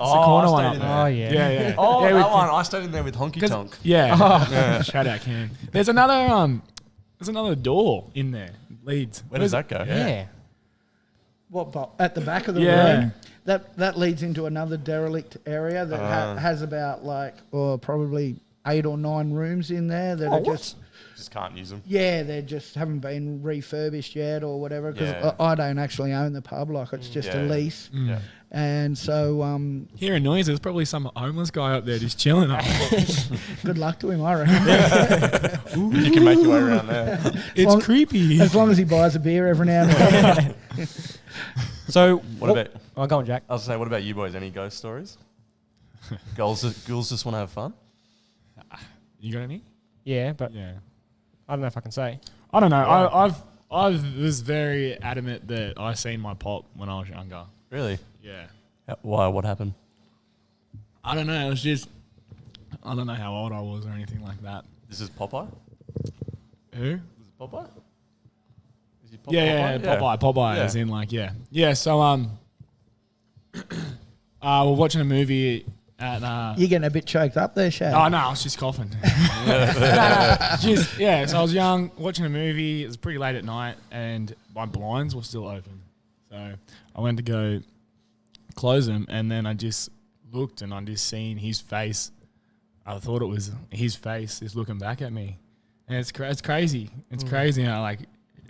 Oh, the corner I one stayed up in there. Oh, yeah. Yeah, yeah. Oh, yeah, that one. I stayed in there with Honky 'cause- Tonk. Yeah. Shout out Cam. There's another door in there. Leads. Where does that go? Yeah. At the back of the Yeah. room? That leads into another derelict area that has about probably 8 or 9 rooms in there that are just Just can't use them. they just haven't been refurbished yet or whatever because Yeah. I don't actually own the pub, like it's just a Yeah. lease, Yeah. and so Hearing noises, there's probably some homeless guy up there just chilling. good luck to him, I reckon. You can make your way around there. It's long- creepy. As long as he buys a beer every now and then. So, What about? Oh, go on, Jack. I was saying, what about you boys? Any ghost stories? Girls just want to have fun. You got any? Yeah, but Yeah. I don't know if I can say. I don't know. I was very adamant that I seen my pop when I was younger. Really? Yeah. Why? What happened? I don't know. It was just I don't know how old I was or anything like that. This is Popeye. Who? Is it Popeye? Is he Yeah, Popeye. Yeah. As in yeah. So we're watching a movie at You're getting a bit choked up there, Shad. Oh no, I was just coughing. So I was young, watching a movie. It was pretty late at night, and my blinds were still open. So I went to go close them, and then I just looked, and I just seen his face. I thought it was his face, just looking back at me, and it's crazy. It's crazy. And I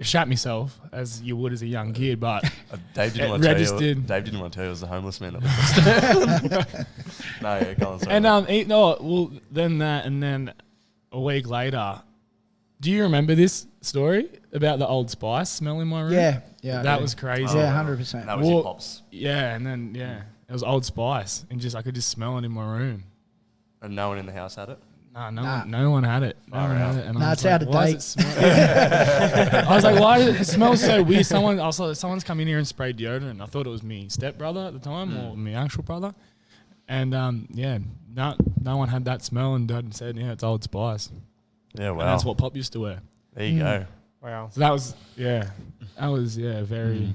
shat myself as you would as a young kid, but Dave didn't It want to tell you. registered. Dave didn't want to tell you it was the homeless man. That was no, yeah, go on. Sorry. and then a week later, do you remember this story about the Old Spice smell in my room? Yeah. That was crazy. Yeah, 100%. That was your pops. Yeah, and then it was Old Spice, and I could just smell it in my room. And no one in the house had it. No one had it. No one had it. And I was it's out of why date. does it smell? I was like, why does it smell so weird? Someone's come in here and sprayed deodorant. I thought it was me stepbrother at the time or my actual brother. And no one had that smell, and Dad said, it's Old Spice. Yeah, wow. And that's what Pop used to wear. There you go. Wow. So that was very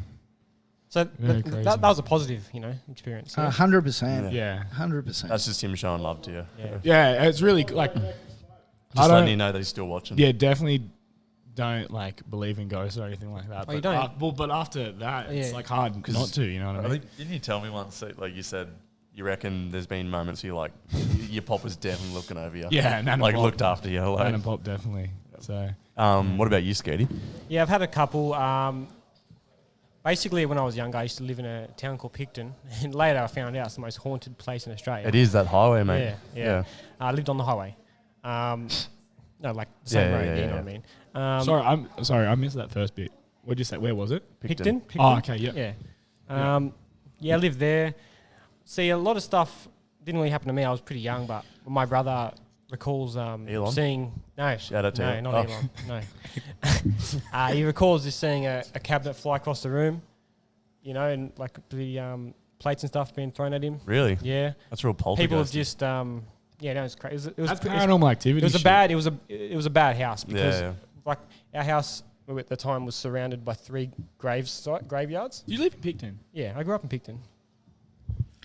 So Very that crazy. was a positive, experience. Yeah. 100%. yeah. 100%. That's just him showing love to you. Yeah. Yeah, it's really Just I letting don't- you know that he's still watching. Yeah, definitely don't believe in ghosts or anything like that. Oh, you but, don't? but after that, it's Yeah. hard not to. You know what I I mean? think, didn't you tell me once that, like you said, you reckon there's been moments where your pop was definitely looking over you. Yeah, Nan and like Pop. looked after you. Nan and Pop definitely. So What about you, Skady? Yeah, I've had a couple. Basically, when I was younger, I used to live in a town called Picton, and later I found out it's the most haunted place in Australia. It is that highway, mate. Yeah. I lived on the highway. No, like the same Yeah, road, yeah, you know yeah. what I mean? sorry, I missed that first bit. What did you say? Where was it? Picton? Oh, okay, yeah. Yeah. I lived there. See, a lot of stuff didn't really happen to me. I was pretty young, but my brother recalls Elon? seeing... No, Shout out to no, you. not Oh. Elon. No. He recalls just seeing a cabinet fly across the room, and like the plates and stuff being thrown at him. Really? Yeah. That's real poltergeist. People have just... it's crazy. It was That's pretty- paranormal activity. It was a shit. bad. It was a bad house because Yeah. like our house at the time was surrounded by 3 graveyards. Do you live in Picton? Yeah, I grew up in Picton.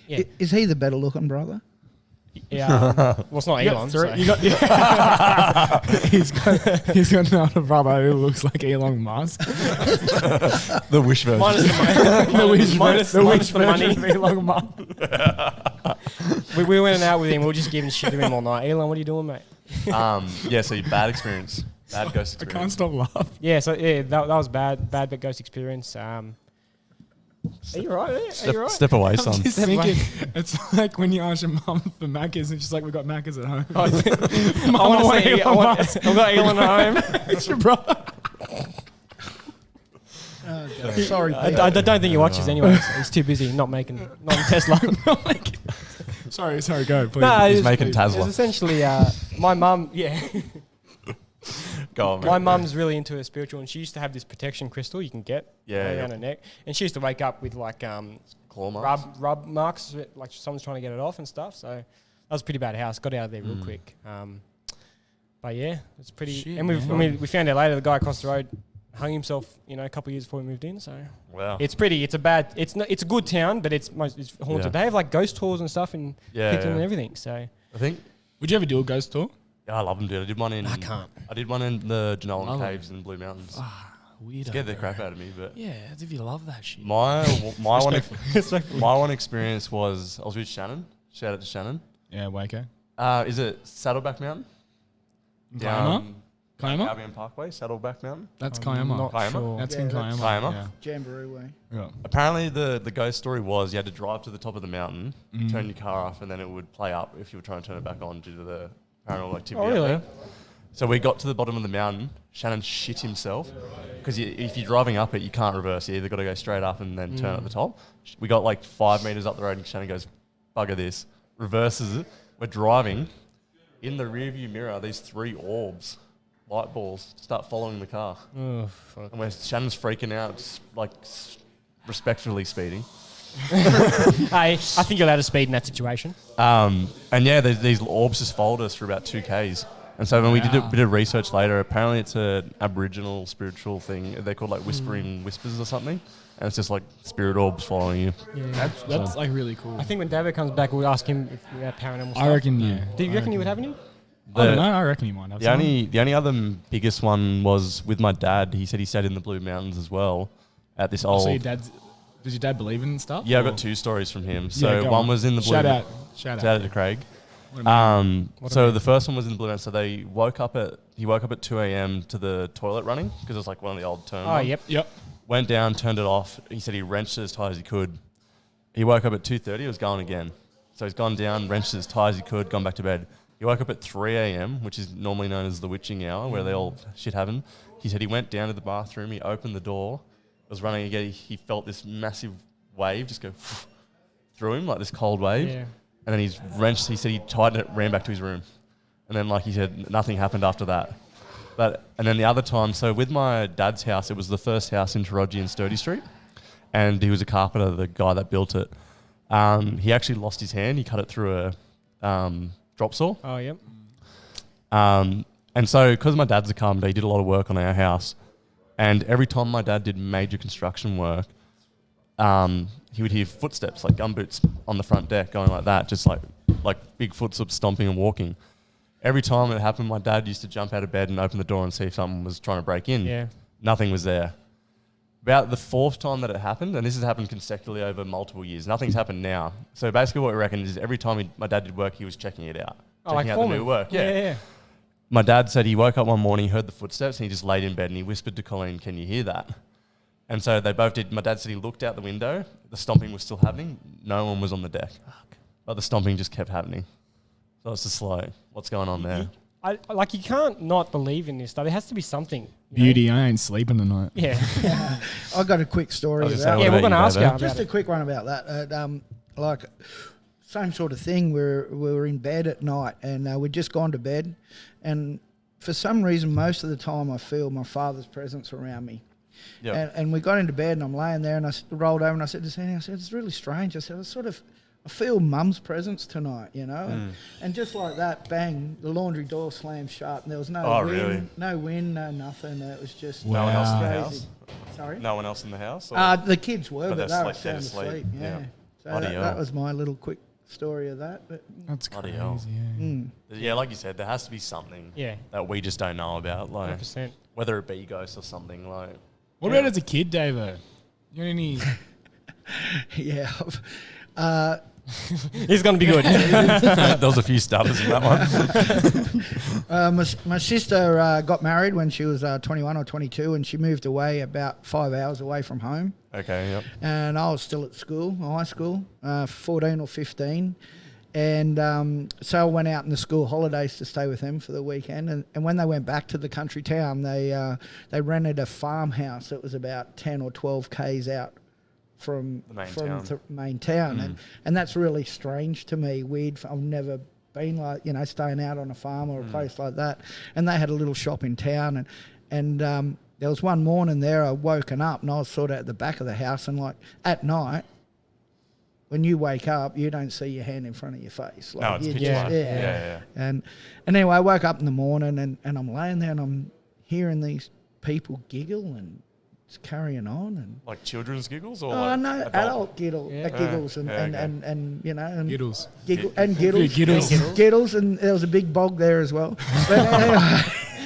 Yeah, Is he the better looking brother? yeah. Well, it's not Elon. So. He's got another brother who looks like Elon Musk. The wish version. Minus the money. minus the money. Of Elon Musk. we went out with him. We were just giving shit to him all night. Elon, what are you doing, mate? Yeah, so bad experience. Bad ghost I experience. can't stop laughing. Yeah, so yeah, that was bad ghost experience. Are you right? Are you right? Step away, son. Just thinking, it's like when you ask your mum for Maccas and she's like, "We've got Maccas at home." I I've got Elon at home. It's your brother. Oh, God. Sorry, I Pete. don't think he watches anyway. So he's too busy not in Tesla. Sorry, go, please. No, He's it's- making It's Tesla. essentially my mum. Yeah, Go on, my mate. mum's really into her spiritual, and she used to have this protection crystal you can get Yeah, around her neck, and she used to wake up with like Claw marks. rub marks, like someone's trying to get it off and stuff. So that was a pretty bad house. Got out of there real quick. But yeah, it's pretty. Shit, and we found out later the guy across the road hung himself, a couple of years before we moved in. So Wow. it's pretty. It's a bad. It's not. It's a good town, but it's haunted. Yeah. They have like ghost tours and stuff in Picton and yeah. everything. So I think. Would you ever do a ghost tour? Yeah, I love them, dude. I did one in. I can't. I did one in the Genolan Love 'em. Caves in the Blue Mountains. Weird. Scared the crap out of me, but Yeah, as if you love that shit. my one Respectfully. my one experience was I was with Shannon. Shout out to Shannon. Yeah, Waco. Is it Saddleback Mountain? Kiama? Kiama? Albion Parkway, Saddleback Mountain. That's I'm Kiama. not Kiama? sure. That's Yeah, in that's- Kiama. Kiama? Jamboree way. Yeah. Apparently, the ghost story was you had to drive to the top of the mountain, Mm. turn your car off, and then it would play up if you were trying to turn it back on due to the paranormal activity. Oh, up really? there. So we got to the bottom of the mountain. Shannon shit himself because if you're driving up it, you can't reverse. You either got to go straight up and then turn at the top. We got like 5 meters up the road, and Shannon goes, "Bugger this!" Reverses it. We're driving. In the rearview mirror, these 3 orbs, light balls, start following the car. Oh, fuck. And Shannon's freaking out, respectfully speeding. Hey, I think you're allowed to speed in that situation. And yeah, these orbs just followed us for about 2 Ks. And so when we did a bit of research later, apparently it's an Aboriginal spiritual thing. They're called like whispering whispers or something. And it's just like spirit orbs following you. Yeah. That's like really cool. I think when Davo comes back, we'll ask him if we have paranormal stuff. I reckon, yeah. Do you reckon you would have any? I don't know. I reckon he might have The some. only other biggest one was with my dad. He said he stayed in the Blue Mountains as well at this old. So your dad's... Does your dad believe in stuff? Yeah, I or- got 2 stories from him. Yeah, So go one on. was in the Blue Shout Mountains. out. Shout Shout out to Craig. What a man. So the first one was in the Blue Mountains. So he woke up at 2 a.m. to the toilet running because it was like one of the old term. Oh, yep. Yep. Went down, turned it off. He said he wrenched it as tight as he could. He woke up at 2:30. It was going again. So he's gone down, wrenched it as tight as he could, gone back to bed. He woke up at 3 a.m., which is normally known as the witching hour, where they all shit happen. He said he went down to the bathroom. He opened the door. It was running again. He felt this massive wave just go through him, like this cold wave. Yeah. And then he's wrenched. He said he tightened it, ran back to his room. And then, like he said, nothing happened after that. And then the other time, so with my dad's house, it was the first house in Taraji and Sturdy Street. And he was a carpenter, the guy that built it. He actually lost his hand. He cut it through a drop saw. Oh, yep. And so, because my dad's a carpenter, he did a lot of work on our house. And every time my dad did major construction work, he would hear footsteps, like gumboots on the front deck going like that, just like big footsteps stomping and walking. Every time it happened, my dad used to jump out of bed and open the door and see if someone was trying to break in. Yeah. Nothing was there. About the 4th time that it happened, and this has happened consecutively over multiple years, nothing's happened now. So basically what we reckon is every time my dad did work, he was checking it out. Oh, Checking like out the foreman. new work. Yeah. My dad said he woke up one morning, heard the footsteps, and he just laid in bed and he whispered to Colleen, "Can you hear that?" And so they both did. My dad said he looked out the window. The stomping was still happening. No one was on the deck. But the stomping just kept happening. So it's just like, what's going on there? You can't not believe in this stuff. There has to be something. you know? Beauty, I ain't sleeping tonight. Yeah. I got a quick story I was about gonna say, Yeah, what we're about going to you, ask you Davo? about Just a it. quick one about that. Same sort of thing. We were in bed at night and we'd just gone to bed, and for some reason, most of the time, I feel my father's presence around me. Yep. And we got into bed, and I'm laying there, and I rolled over and I said to Sandy, I said, "It's really strange." I said, I I feel mum's presence tonight, you know. And just like that, bang, the laundry door slammed shut, and there was no wind, really? no wind, no nothing. It was just No one else in the crazy. house? Sorry? No one else in the house? Or? The kids were, But but they're they were slept- they're sound asleep, asleep. Yeah. yeah. So Bloody that hell. was my little quick story of that. But That's Bloody crazy. hell. Yeah. Yeah, like you said, there has to be something Yeah. that we just don't know about, like 100%. whether it be ghosts or something. Like, What about as a kid, Davo? You got any? yeah. He's going to be good. there was a few stutters in that one. My sister got married when she was 21 or 22, and she moved away about 5 hours away from home. Okay, yep. And I was still at school, high school, 14 or 15. And so I went out in the school holidays to stay with them for the weekend. And when they went back to the country town, they rented a farmhouse that was about 10 or 12 Ks out from The main from town. the main town. And that's really strange to me, weird. I've never been like, you know, staying out on a farm or a place like that. And they had a little shop in town. And there was one morning there, I woken up and I was sort of at the back of the house, and like at night, when you wake up, you don't see your hand in front of your face. Like No, it's you pitch just- black. Yeah. And anyway, I woke up in the morning and I'm laying there and I'm hearing these people giggle and it's carrying on. And Like children's giggles or oh like no, adult giggles and okay. and you know and Giddles. giggle and giddles, Giddles. giddles, and there was a big bog there as well. But anyway,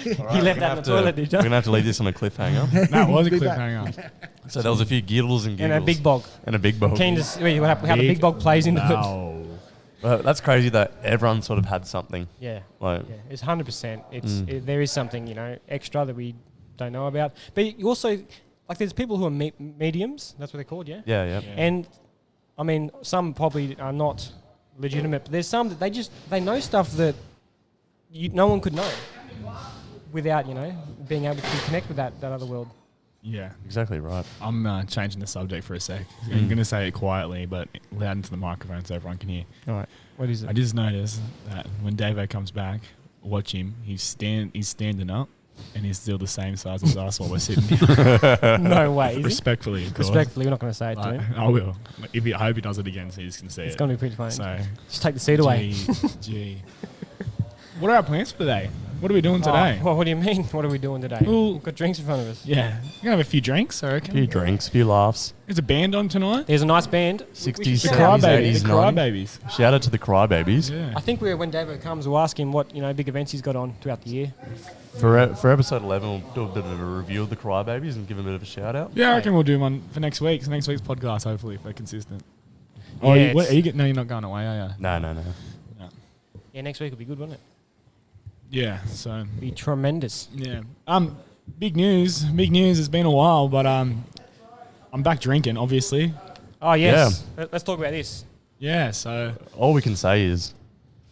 He left that in the toilet, did We're you? going to have to leave this on a cliffhanger. That was a Big back. cliffhanger. So there was a few giddles and giggles. And a big bog. And a big bog. Keen to see how the big bog plays into it. Wow. Well, that's crazy that everyone sort of had something. Yeah. Like, Yeah, it's 100%. There is something, you know, extra that we don't know about. But you also, like, there's people who are mediums. That's what they're called, yeah? yeah. And, I mean, some probably are not legitimate, but there's some that they know stuff that no one could know without, you know, being able to connect with that other world. Yeah, exactly right. I'm changing the subject for a sec. I'm going to say it quietly, but loud into the microphone so everyone can hear. All right. What is I just noticed that when Davo comes back, watch him. He's standing up, and he's still the same size as us while we're sitting here. No way. Is he? Respectfully, of course. Respectfully, we're not going to say it to him. I will. I hope he does it again, so you can see It's it. going to be pretty funny. So, Just take the seat away. Gee. What are our plans for today? What are we doing today? Oh, well, what do you mean? What are we doing today? Well- We've got drinks in front of us. Yeah, we're gonna have a few drinks, I reckon. A few drinks, a few laughs. There's a band on tonight. There's a nice band. 60s, We should The shout out- 70s, Crybabies. The 90s. Crybabies. Shout out to the Crybabies. Yeah. I think when Davo comes, we'll ask him what, you know, big events he's got on throughout the year. For episode 11, we'll do a bit of a review of the Crybabies and give them a bit of a shout out. Yeah, I reckon we'll do one for next week's podcast, hopefully, if they're consistent. Oh, Yeah, are you no, you're not going away, are you? No. Yeah, next week will be good, won't it? Yeah, so Be tremendous. yeah. Big news. It's been a while, but I'm back drinking, obviously. Oh, yes. Let's talk about this. Yeah, so All we can say is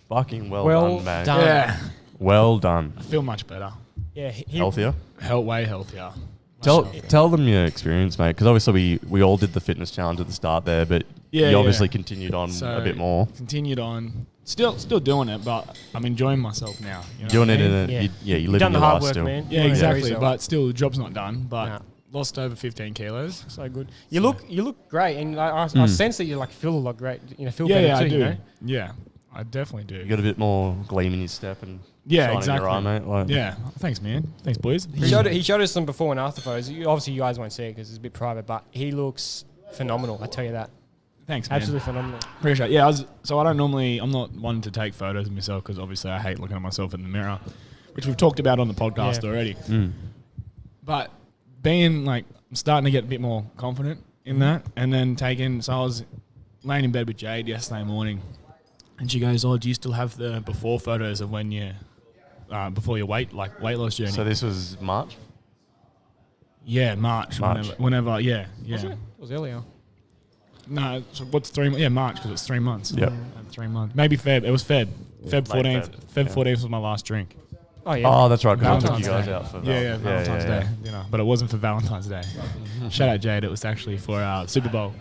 fucking well Well done, man. done. yeah, Well done. I feel much better. Yeah. Healthier. Way healthier. Tell them your experience, mate, because obviously we all did the fitness challenge at the start there, but Yeah, you obviously yeah. continued on So a bit more. Continued on. Still doing it, but I'm enjoying myself now. You know Doing what I it mean? in a, Yeah. you live done in the your hard life work, still. man. Yeah, You wanna exactly. yourself. But still, the job's not done. But Nah. lost over 15 kilos. So good. You look great, and I sense that you like feel a lot great. You know, feel Yeah, better yeah, too. I do. You know? Yeah, I definitely do. You got a bit more gleam in your step and Yeah, shine in exactly. your eye, mate. Like, Yeah, thanks, man. Thanks, boys. He showed us some before and after photos. Obviously, you guys won't see it because it's a bit private, but he looks phenomenal. I tell you that. Thanks, man. Absolutely phenomenal. Appreciate it. Yeah, I'm not one to take photos of myself because obviously I hate looking at myself in the mirror, which we've talked about on the podcast Yeah. already. Mm. But being like, I'm starting to get a bit more confident in that. And then so I was laying in bed with Jade yesterday morning and she goes, "Oh, do you still have the before photos of when you, before your weight loss journey?" So this was March? Yeah, March. March. Whenever, yeah. It was earlier. No, so what's 3 months? Yeah, March, because it's 3 months. Yep. 3 months. Maybe Feb. It was Feb. Feb 14th. Feb, Feb 14th was my last drink. Oh yeah. Oh, that's right, because I took Valentine's you guys Day. out for Yeah, Valentine's yeah. Day. You know, but it wasn't for Valentine's Day. Shout out Jade. It was actually for Super Bowl.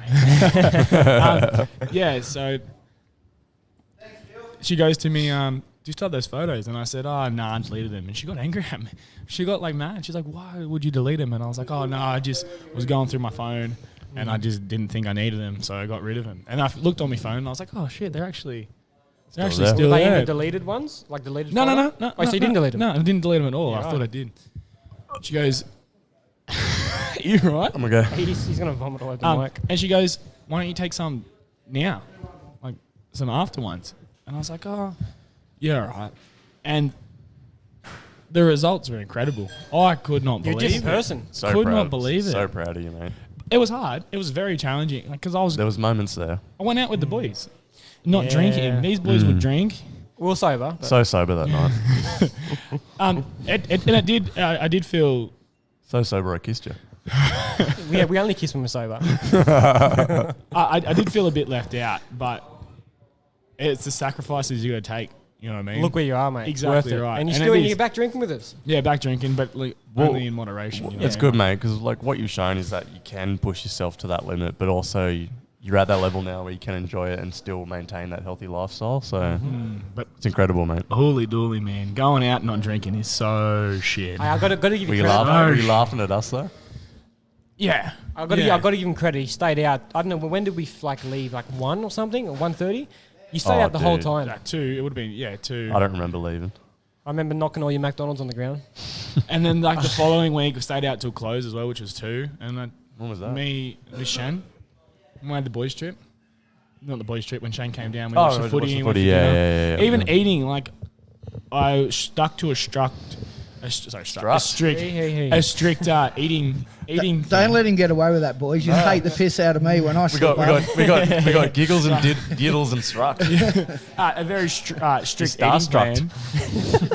Yeah, so she goes to me, "Do you still have those photos?" And I said, "Oh, no, I deleted them." And she got angry at me. She got like mad. She's like, "Why would you delete them?" And I was like, "Oh, no, I just was going through my phone and I just didn't think I needed them, so I got rid of them. And I looked on my phone, and I was like, oh shit, they're actually there. still Were they in there. the deleted ones? Like deleted No. Oh, so you didn't delete them? No, I didn't delete them at all. Yeah, I right. thought I did. She goes, you right? I'm gonna go. He's going to vomit all over the mic. And she goes, why don't you take some now? Like some after ones. And I was like, oh, yeah, all right. And the results were incredible. I could not You're believe just a it. person. So Could proud. not believe it. So proud of you, mate. It was hard. It was very challenging because There was moments there. I went out with the boys, not Yeah. drinking. These boys would drink. We were sober. But So sober that night. I did feel. So sober I kissed you. we only kiss when we're sober. I did feel a bit left out, but it's the sacrifices you got to take. You know what I mean? Look where you are, mate. Exactly Worth it. right. And And you're it is. you're back drinking with us. Yeah, back drinking, but like only in moderation. You know? It's good, mate, because like what you've shown is that you can push yourself to that limit, but also you're at that level now where you can enjoy it and still maintain that healthy lifestyle. So But it's incredible, mate. holy dooly, man, going out and not drinking is so shit. I got to give Were you you credit. laughing? Were you laughing at us though? Yeah, I got to give him credit. He stayed out. I don't know when did we leave? Like 1 or something, or 1:30. You stayed Oh, out the whole dude. time. 2. It would have been 2. I don't remember leaving. I remember knocking all your McDonald's on the ground. And then like the following week, we stayed out till close as well, which was 2. And then When was that? me with Shan, we had the boys trip. Not the boys trip when Shane came down. We Oh, watched we the footy. watched the and went footy, for yeah, dinner. yeah, yeah. Even eating, like I stuck to a strict eating. Don't let him get away with that, boys. You take the piss out of me when I We slip got up. we got giggles and diddles and struck. A very strict eating starstruck. plan.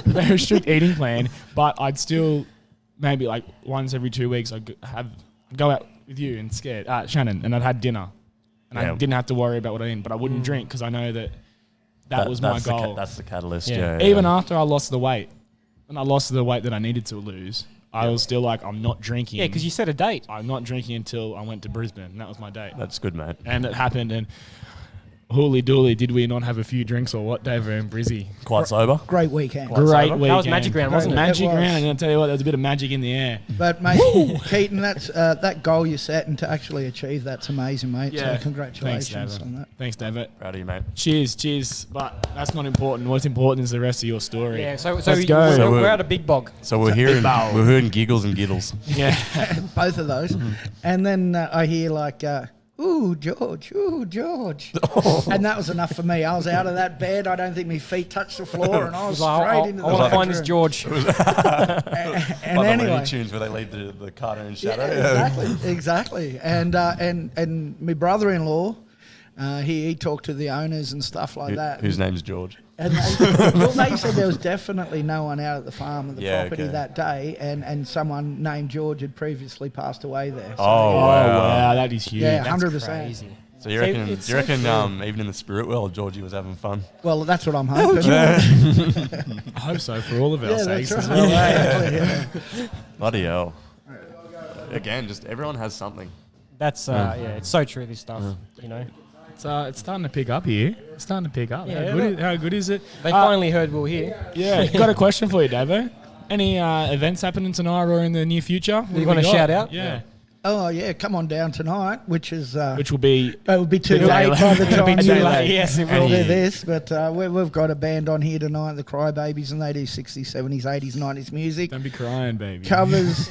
Very strict eating plan, but I'd still maybe like once every 2 weeks I'd go out with you and Shannon, and I'd had dinner, and I Yeah. didn't have to worry about what I ate, but I wouldn't drink because I know that was my that's goal. That's the catalyst. Yeah. Yeah. Even after I lost the weight, and I lost the weight that I needed to lose, I was still like, I'm not drinking. Yeah, because you set a date. I'm not drinking until I went to Brisbane. And that was my date. That's good, mate. And it happened. And holy dooly, did we not have a few drinks or what, Davo and Brizzy? Quite sober. Great weekend. Great sober? weekend. That was Magic Round, wasn't it? Magic It was. round. And I'll tell you what, there was a bit of magic in the air. But mate, Keaton, that's that goal you set and to actually achieve that's amazing, mate. Yeah. So congratulations Thanks, on that. Thanks, Davo. Proud of you, mate. Cheers. But that's not important. What's important is the rest of your story. Yeah, so Let's go. So we're we're- at a big bog. So we're hearing giggles and giddles. Yeah. Both of those. And then I hear like, ooh, George. And that was enough for me. I was out of that bed. I don't think my feet touched the floor, and I was straight into the I want to find this bedroom. George. And Like the anyway. Looney Tunes where they leave the cartoon shadow. Yeah, exactly. And my brother-in-law, he talked to the owners and stuff like that. Whose name's George? And they said there was definitely no one out at the farm of the property okay. that day, and someone named George had previously passed away there. So, Oh, Oh, wow. That is huge. yeah, That's 100%. crazy. So you So reckon? it's Do you so reckon? true. Even in the spirit world, Georgie was having fun. Well, that's what I'm hoping. I hope so for all of our Yeah, sakes that's as right. well. Exactly, yeah. Bloody hell! Again, just everyone has something. That's yeah, it's so true. This stuff, you know. It's starting to pick up here. It's starting to pick up. Yeah, How good is it? They finally heard we were here. Yeah, got a question for you, Davo. Any events happening tonight or in the near future? What You have wanna we got? shout out? Yeah. Oh yeah, come on down tonight, which is Which will be it would be too It'll be late late. by the It'll be time too you late. Yes, it will will. do this. But we've got a band on here tonight, the Crybabies, and they do 60s, 70s, 80s, 90s music. don't be crying, baby. Covers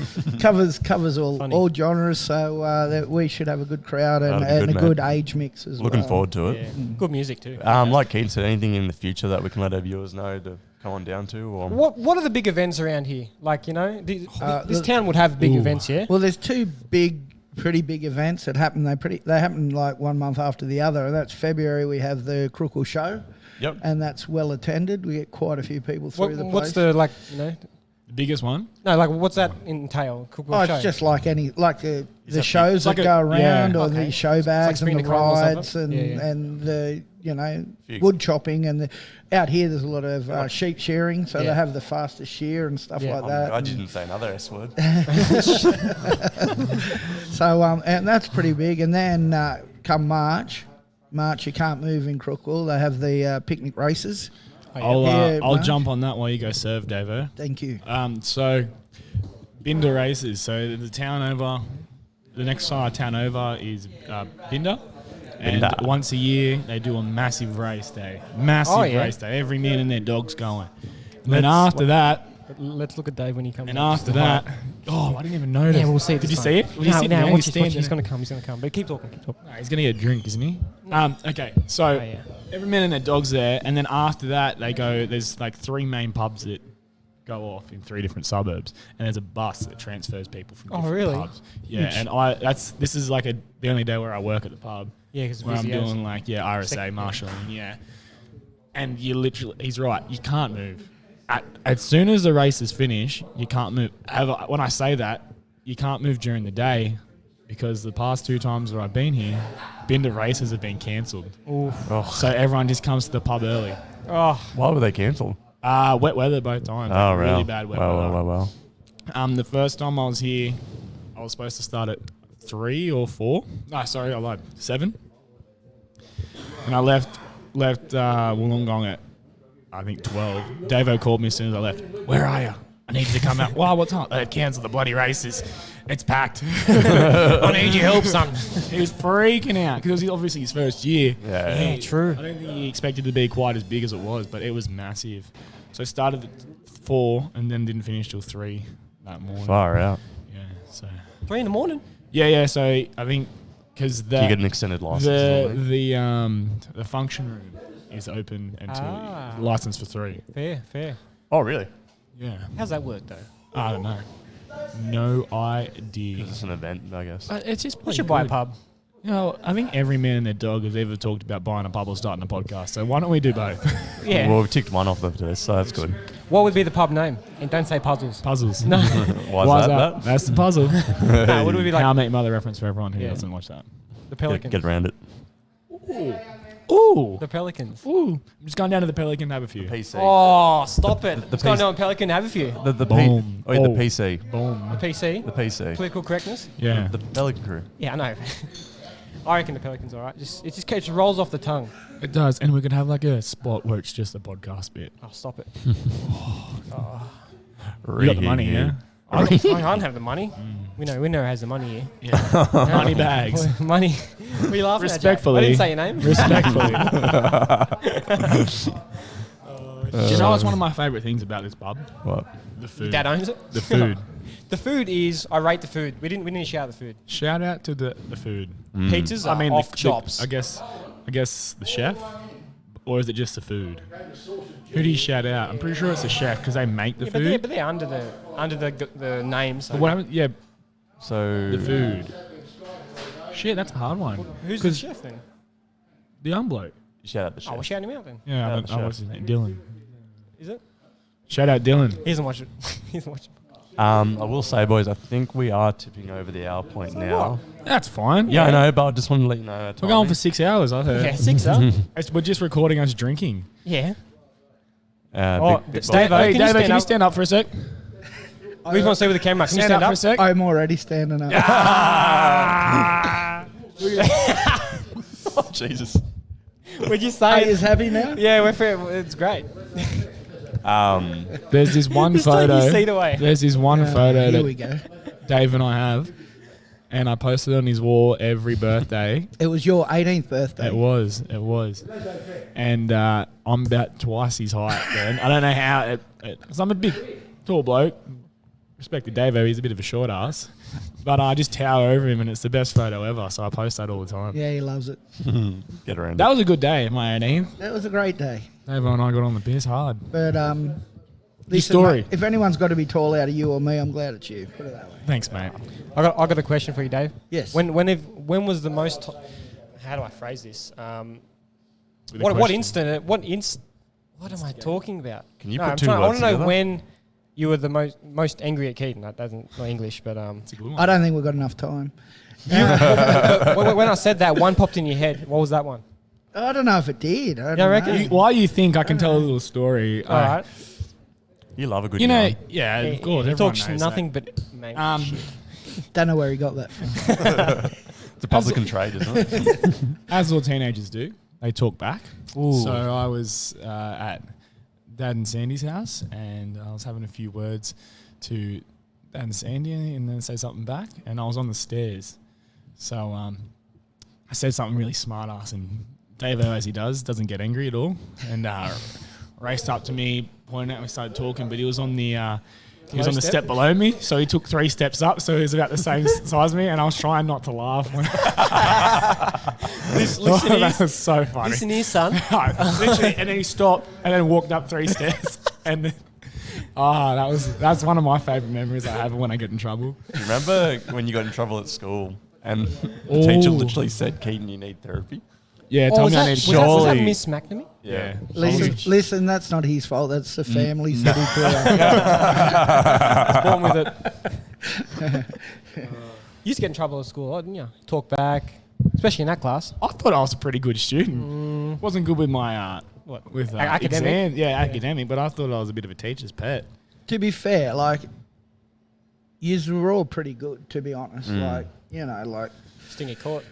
all, Funny. all genres, so that we should have a good crowd and, That'll be and good, a mate. good age mix as Looking well. forward to Yeah. it. Good music too. Like Keaton said, anything in the future that we can let our viewers know to come on down to, or What are the big events around here? Like, you know, this the- town would have big Ooh. events, yeah? Well, there's two pretty big events that happen. They happen like 1 month after the other. And that's February. We have the Crookwell show, yep. and that's well attended. We get quite a few people through the place. What's the, like, you know, The biggest one? no, like, what's that entail? Crookwell Oh, show? it's just like the that shows like that a- go around, yeah. or Okay. the show bags Spring and the the Carnival or rides something? and Yeah, yeah. and the Few- wood chopping and out here there's a lot of sheep shearing, so Yeah. they have the fastest shear and stuff Yeah. like Oh, that. I didn't say another S word. So and that's pretty big. And then come March you can't move in Crookwell. They have the picnic races. Oh, yeah. Yeah, I'll March. jump on that while you go serve, Davo. Thank you. So, Binder races. So the town over the next town over is Binder. And Binder. once a year, they do a massive race day. Massive race day. Every man and their dog's going. And then after that, Let's look at Dave when he comes. and up. after that, I didn't even notice. Yeah, we'll see. Did you see it? Was he No, sitting no, there? watch He's this, watch. standing He's there. going to come. He's going to come. But keep talking. Keep talking. No, he's going to get a drink, isn't he? Okay, so Oh, yeah. every man and their dog's there, and then after that, they go. There's like 3 main pubs that go off in 3 different suburbs, and there's a bus that transfers people from different really? pubs. Yeah, and this is like the only day where I work at the pub. Yeah, because Where I'm doing like RSA marshalling, and he's right. You can't move. As soon as the race is finished, you can't move. When I say that, you can't move during the day because the past 2 times that I've been here, Binder races have been cancelled. So everyone just comes to the pub early. Oh, Why were they cancelled? Wet weather both times. Oh, really really? bad wet weather. Well. The first time I was here, I was supposed to start at 3 or 4. No, sorry, I lied. 7. And I left Wollongong at, I think, 12. Davo called me as soon as I left. Where are you? I need you to come out. Wow, what time? They cancelled the bloody races. It's packed. I need your help, son. He was freaking out because it was obviously his first year. Yeah. true. I don't think he expected to be quite as big as it was, but it was massive. So I started at 4 and then didn't finish till 3 that morning. Far out. Yeah, so... 3 in the morning. Yeah, so I think because You get an extended license. or something? the function room is open until Ah. license for 3. Fair. Oh, really? Yeah, How's that work, though? I don't know. No idea. It's an event, I guess. It's just We should buy a pub. You know, I think every man and their dog has ever talked about buying a pub or starting a podcast. So why don't we do both? Yeah. Well, we ticked one off of this, so that's good. What would be the pub name? And don't say puzzles. Puzzles. No. Why is that? That's the puzzle. No, what would it be like? How I Met Your Mother reference for everyone who Yeah. doesn't watch that. The Pelicans. Get around it. Ooh. The Pelicans. Ooh. I'm just going down to the Pelican to have a few. PC. Oh, stop it. The Let's go piece- down Pelican have a few. The Boom. the Oh. PC. Boom. The PC. The PC. Political correctness. Yeah. The Pelican crew. Yeah, I know. I reckon the Pelicans all right. It just rolls off the tongue. It does. And we could have like a spot where it's just a podcast bit. Oh, stop it. You got the money, yeah? I don't have the money. We know who has the money here. Yeah. Money bags. Money. What are you laughing Respectfully. at, Jack? I didn't say your name. Respectfully. Do you know what's one of my favourite things about this pub? What? The food. Dad owns it. The food. The food is, I rate the food. We didn't shout the food. Shout out to the food. Pizzas are off chops. I guess the chef, or is it just the food? Who do you shout out? I'm pretty sure it's the chef because they make the food. But they're under the names. So. But what happens? Yeah, So the food. Shit, that's a hard one. Who's the chef then? The young bloke. shout out the Oh, chef. we'll shout him out then. Yeah, Shout out the what's his name? Dylan. Is it? Shout out Dylan. He doesn't watch it. He doesn't watch it. I will say, boys, I think we are tipping over the hour point now. That's fine. Yeah, I know, but I just wanted to let you know. our We're going timing. for 6 hours, I heard. Yeah, 6 up. We're just recording us drinking. Yeah. Big Dave, Hey, can you Davo, stand can you up? stand up for a sec? We want to see with the camera. Can you stand for up? a sec. I'm already standing up. Oh, Jesus. Would you Are say? you happy now? Yeah, we're fair. It's great. There's this one Just take photo. your seat away. There's this one photo Here we that go. Dave and I have, and I posted on his wall every birthday. It was your 18th birthday. It was. And I'm about twice his height then. I don't know how. Cause I'm a big, tall bloke. Respect to Davo, he's a bit of a short ass. But I just tower over him and it's the best photo ever, so I post that all the time. Yeah, he loves it. Get around That was a good day, my 18th. That was a great day. Davo and I got on the piss hard. But listen, story. mate, if anyone's got to be tall out of you or me, I'm glad it's you. Put it that way. Thanks, mate. I got a question for you, Dave. Yes. When was the most? How do I phrase this? With a What question. instant? What am I talking about? Can you No, put I'm two trying- I want words to know together? when you were the most angry at Keaton. That doesn't not English, but It's a good one. I don't think we've got enough time. when I said that, one popped in your head. What was that one? I don't know if it did. I I don't reckon- know. While you think, I can tell a little story. All right. You love a good You know, yarn. yeah, of He course. Everyone talks knows nothing but mango shit. Don't know where he got that from. It's a public trade, isn't it? As all teenagers do, they talk back. Ooh. So I was at Dad and Sandy's house, and I was having a few words to and Sandy, and then say something back, and I was on the stairs. So I said something really smart ass, and Davo, as he does, doesn't get angry at all, and raced up to me, pointed at me, started talking, but he was on the step below me, so he took 3 steps up, so he was about the same size as me, and I was trying not to laugh. Listen, That was so funny. listen here, son. Literally, and then he stopped and then walked up 3 steps, and then, that's one of my favourite memories I have when I get in trouble. Do you remember when you got in trouble at school and the teacher literally said, "Keaton, you need therapy"? Yeah, tell me I need was to that Miss McNamee? Yeah. Listen, that's not his fault. That's the family's that he put up. Born with it. You used to get in trouble at school, didn't you? Talk back, especially in that class. I thought I was a pretty good student. Wasn't good with my Academic? exam. Yeah, academic, but I thought I was a bit of a teacher's pet. To be fair, like, yous were all pretty good, to be honest. Like, you know, like... Stingy court.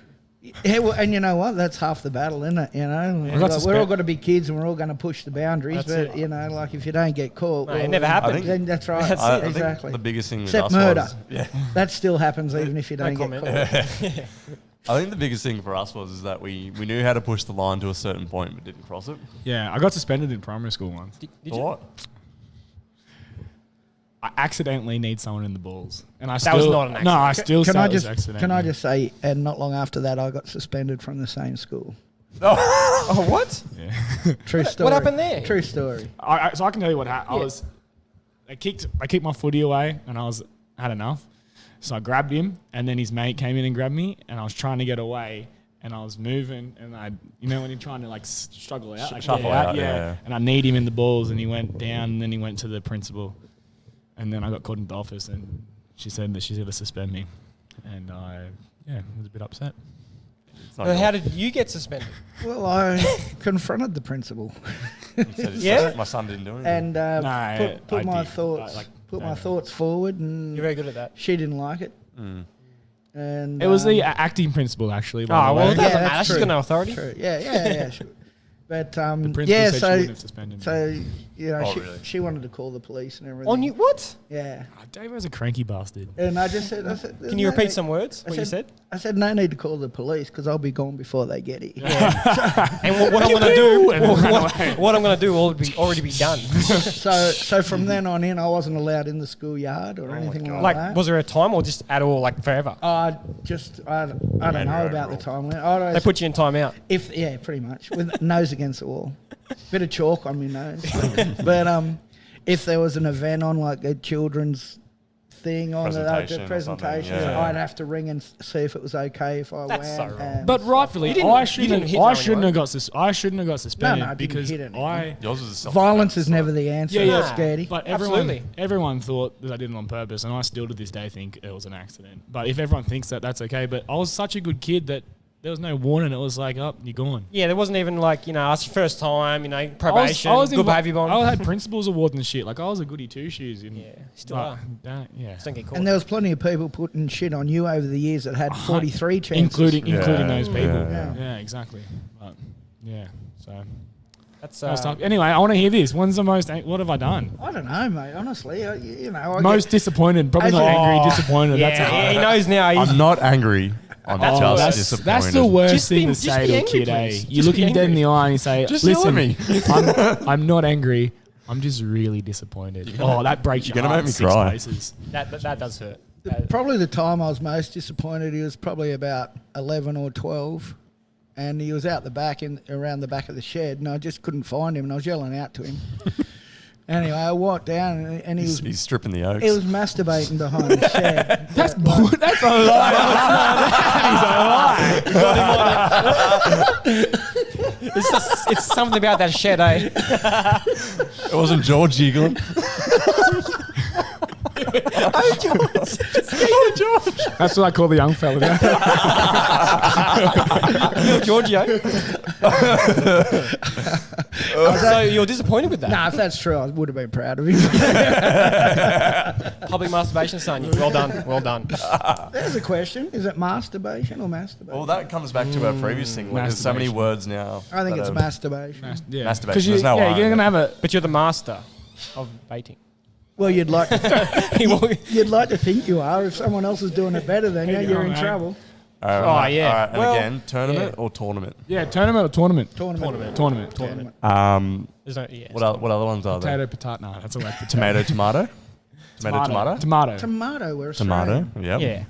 Yeah, well, and you know what? That's half the battle, isn't it? You know, like, we're all going to be kids and we're all going to push the boundaries. That's but, it. you know, like, if you don't get caught... It never happened. Then that's right. That's I exactly. think the biggest thing with Except us murder. was... Yeah. That still happens even if you No don't get comment. caught. I think the biggest thing for us was that we knew how to push the line to a certain point but didn't cross it. Yeah, I got suspended in primary school once. Did For you? what? I accidentally need someone in the balls, and I That still was not an No, I accident. still Can say I it was just accident. can I just say, and not long after that, I got suspended from the same school. Oh, what? Yeah. True story. What happened there? True story. So I can tell you what happened. Yeah. I kicked my footy away, and I had enough. So I grabbed him, and then his mate came in and grabbed me, and I was trying to get away, and I was moving, and when you're trying to like struggle out, like Shuffle get out, yeah. and I kneed him in the balls, and he went down, and then he went to the principal, and then I got called into the office, and she said that she's going to suspend me, and I was a bit upset. It's not How your- did you get suspended? Well, I confronted the principal he said his Yeah? my son didn't do anything. and No, put I my did. thoughts No. thoughts forward, and You're very good at that. she didn't like it. Mm. And It was the acting principal, actually. by Oh, the well, way. it doesn't Yeah, matter. that's She's true. got no authority. True. Yeah, sure. But The principal yeah, said she so wouldn't have suspended me. so you know, Oh, she, really? she wanted to call the police and everything. On you? What? Yeah, Davo's a cranky bastard. and I just said, "There's Can you no repeat need-" some words? I What you said? I said, no need to call the police because I'll be gone before they get here. And what I'm going to do, And then ran away. what I'm going to do will already be done. So from then on in, I wasn't allowed in the schoolyard or anything like Like, that. was there a time or just at all, like forever? I don't made know your own about the rule. time. I always, They put you in timeout. pretty much with nose against the wall, bit of chalk on my nose. But if there was an event on, like a children's thing on Presentation the or presentation, something, yeah. I'd have to ring and see if it was okay if I That's went. so wrong. and But stuff rightfully, You didn't- I you shouldn't didn't have. hit I no shouldn't one, have got. I shouldn't have got suspended I didn't because hit anything. I. Yours was self-defense, Violence is so- never the answer. Yeah, That's scary. But Absolutely. everyone thought that I did it on purpose, and I still to this day think it was an accident. But if everyone thinks that, that's okay. But I was such a good kid that there was no warning. It was like, oh, you're gone. Yeah, there wasn't even like, it's your first time, probation, good invo- behaviour bond. I had principals awards and shit. Like I was a goody two shoes. Yeah, still are. Yeah. Stinky court. And there was plenty of people putting shit on you over the years that had 43 chances. Including Yeah, those people. yeah, Yeah, exactly. But yeah, so That's that was tough. Anyway, I want to hear this. When's the most? What have I done? I don't know, mate. Honestly, I Most disappointed. Probably not angry. Disappointed. yeah, That's yeah, he knows now. He's, I'm not angry. I'm Oh, just that's disappointed. the worst Just thing be- to just say be to a angry, kid, eh? please. You Just look be him dead in angry. the eye and you say, Just yell listen, at me. I'm not angry. I'm just really disappointed. gonna- Oh, that breaks you're your gonna heart make me in 6 cry. places. that does hurt. Probably the time I was most disappointed, he was probably about 11 or 12. And he was out the back, around the back of the shed, and I just couldn't find him, and I was yelling out to him. Anyway, I walked down, and He's stripping the oaks. he was masturbating behind the shed. That's a lie. That's a lie. It's something about that shed, eh? It wasn't George giggling. That's what I call the young fella. Little Giorgio. So you're disappointed with that? Nah, if that's true, I would have been proud of him. Public masturbation, son. Well done. Well done. There's a question. Is it masturbation or masturbation? Well, that comes back to our previous thing. Like, there's so many Masturbation. words now. I think that it's are- masturbation. Yeah. Masturbation. 'Cause There's no yeah, R you're in going to it. have a... But you're the master of baiting. Well, you'd like to you'd like to think you are. If someone else is doing it better than you, you're in mate. trouble. All right, Oh, yeah. All right, and Well, again, tournament yeah. or tournament? Yeah, tournament or tournament? Tournament. Tournament. There's no, yeah. What other ones are there? Potato, potato. No, that's all like Tomato, tomato. Tomato. Tomato. We're Tomato. Australian. Yep.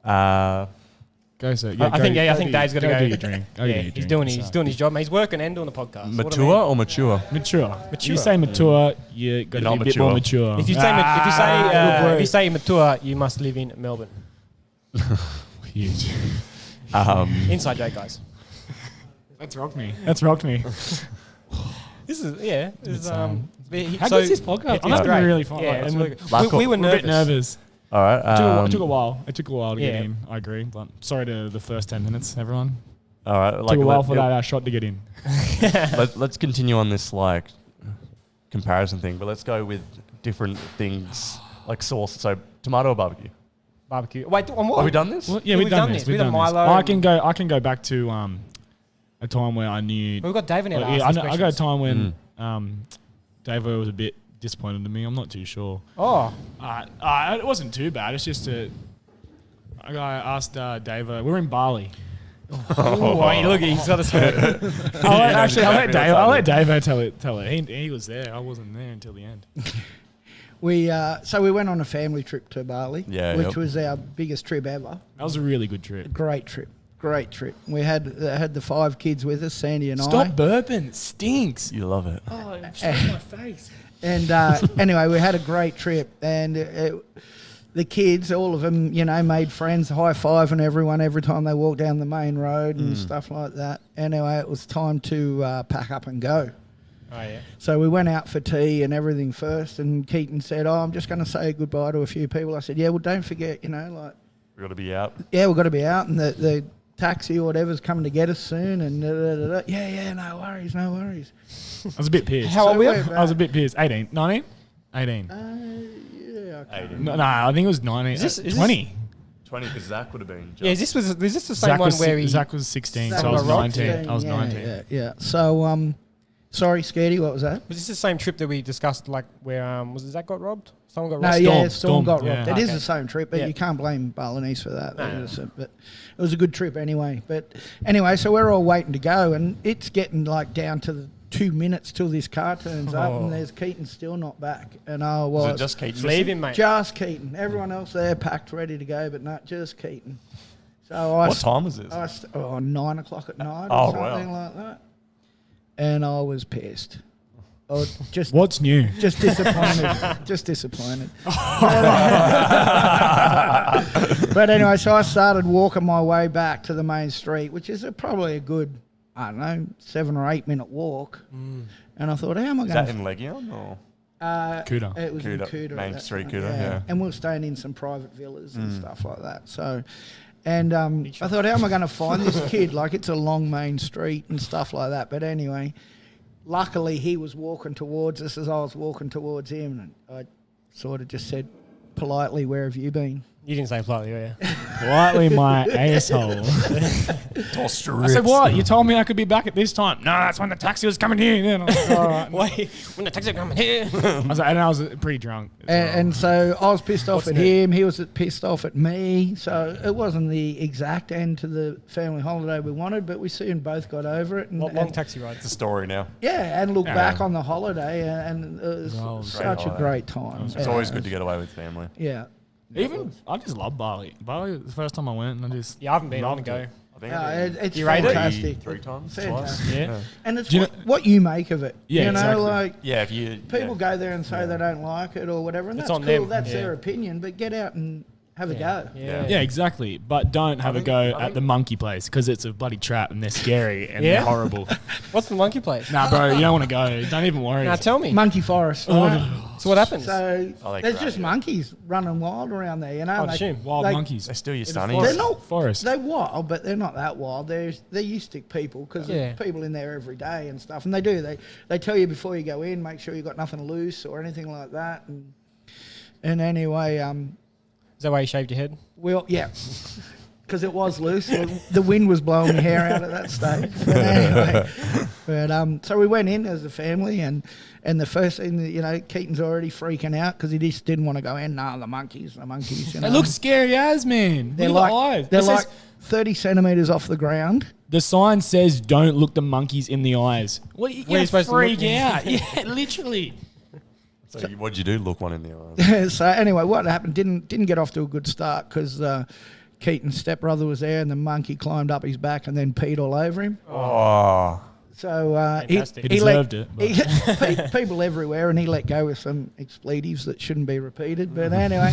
Yeah. Go, sir. I think Dave's got to go. do your drink. Go Yeah, do your he's drink. doing his job, mate. He's working and doing the podcast. What a Mature man. or mature? Mature. Mature. You say mature, you got to You're be a not bit more mature. If you say good if you say mature, you must live in Melbourne. Huge. Inside joke, guys. That's rocked me. That's rocked me. This is This is, How so- good's this podcast? I'm it's having great. really fun. Yeah, Like, it's and really good. Last We were we're a bit nervous. nervous. All right. It took a while. It took a while to Yeah. get in. I agree. But sorry to the first 10 minutes, everyone. All right. Took a while for that shot to get in. Let's continue on this comparison thing, but let's go with different things like sauce. So tomato or barbecue? Barbecue. Wait, on what? Have we done this? Well, yeah, we've done this. We've done this. Milo. I can go back to a time where I knew. We've got David now. I got a time when Davo was a bit disappointed in me. I'm not too sure. Oh, It wasn't too bad. It's just I asked Davo. We were in Bali. wait, look, he's got a sweat. I'll let Davo tell it. He was there. I wasn't there until the end. We went on a family trip to Bali, which was our biggest trip ever. That was a really good trip. Great trip. We had the 5 kids with us, Sandy and I. Stop burping. It stinks. You love it. Oh, it's in my face. And anyway, we had a great trip, and the kids, all of them, made friends, high-fiving everyone every time they walked down the main road and stuff like that. Anyway, it was time to pack up and go. Oh, yeah. So we went out for tea and everything first, and Keaton said, I'm just going to say goodbye to a few people. I said, yeah, well, don't forget, We've got to be out. yeah, we've got to be out, and the taxi or whatever's coming to get us soon, and yeah, no worries. I was a bit pissed. How old were you? I was a bit pissed. 18. 19? 18. Yeah, okay. No, I think it was 19. Is this- 20. 20 because Zach would have been. Yeah, is this the same Zach one was, where he... Zach was 16, Zach so I was was 19. I was 19. Yeah. So, sorry, Scaredy, what was that? Was this the same trip that we discussed, like, where, was it Zach got robbed? Someone got No, robbed? yeah, Storm, Storm got yeah. robbed. It is Okay. the same trip, but Yeah. you can't blame Balinese for that. No. But it was a good trip anyway. But anyway, so we're all waiting to go, and it's getting down to the 2 minutes till this car turns up, and there's Keaton still not back. And I Was was it just Kate? Leave him, mate. just Keaton. Everyone else there packed, ready to go, but not just Keaton. So What time was this? 9 o'clock at night Oh, or something like that. And I was pissed. Oh, just What's new? just disappointed. Just disappointed. But anyway, so I started walking my way back to the main street, which is probably a good, 7 or 8 minute walk. And I thought, how am I Is going that to... in Legion or? Kuta. It was in Kuta, Kuta. Main at that Street time, Kuta, yeah. And we were staying in some private villas and stuff like that. So, and I thought, how am I going to find this kid? Like, it's a long main street and stuff like that. But anyway, luckily he was walking towards us as I was walking towards him. And I sort of just said politely, where have you been? You didn't say politely, were you? Politely, my asshole. I said, what? You told me I could be back at this time. No, that's when the taxi was coming here. Then I was like, all right. Wait, when the taxi coming here? I was pretty drunk. And so I was pissed off What's at new? him. He was pissed off at me. So it wasn't the exact end to the family holiday we wanted, but we soon both got over it. And, Long taxi ride. It's a story now. yeah, and look Yeah. back on the holiday, and it was Well, such a great great time. It's always good to get away with family. Yeah. Even I just love Bali. Bali was the first time I went, and I just Yeah, I haven't been on the loved go. it. I think It's You rate it? fantastic. three times, Fantastic. twice. Yeah. And it's Do you what you make of it. Yeah, you know, exactly. like Yeah, if you people go there and say they don't like it or whatever, and It's that's on cool. them, That's yeah. their opinion, but get out and have a go. Yeah, exactly. But don't have a go at the monkey place because it's a bloody trap and they're scary and Yeah? they're horrible. What's the monkey place? Nah, bro, you don't want to go. Don't even worry. Now tell me. Monkey forest. right? So what happens? So Oh, they there's crack just it. monkeys running wild around there, you know. I'd assume. Wild they- monkeys. They steal your It's sunnies. They're not Forest. They're wild, but they're not that wild. They're used to people because Yeah. there's people in there every day and stuff. And they do. They tell you before you go in, make sure you got nothing loose or anything like that. And anyway, Is that why you shaved your head? well, yeah, because it was loose. The wind was blowing my hair out at that stage. But anyway, But so we went in as a family, and the first thing, Keaton's already freaking out because he just didn't want to go in. Nah, the monkeys. They look scary as, man. They're Look at like the eyes. they're It like says- 30 centimeters off the ground. the sign says, "Don't look the monkeys in the eyes." What? You're Where are you gonna supposed to look? freak out? Yeah, literally. So what'd you do? Look one in the eyes. So anyway, what happened didn't get off to a good start because Keaton's stepbrother was there, and the monkey climbed up his back and then peed all over him. Oh. So Fantastic. He deserved it, but- people everywhere, and he let go with some expletives that shouldn't be repeated. But anyway,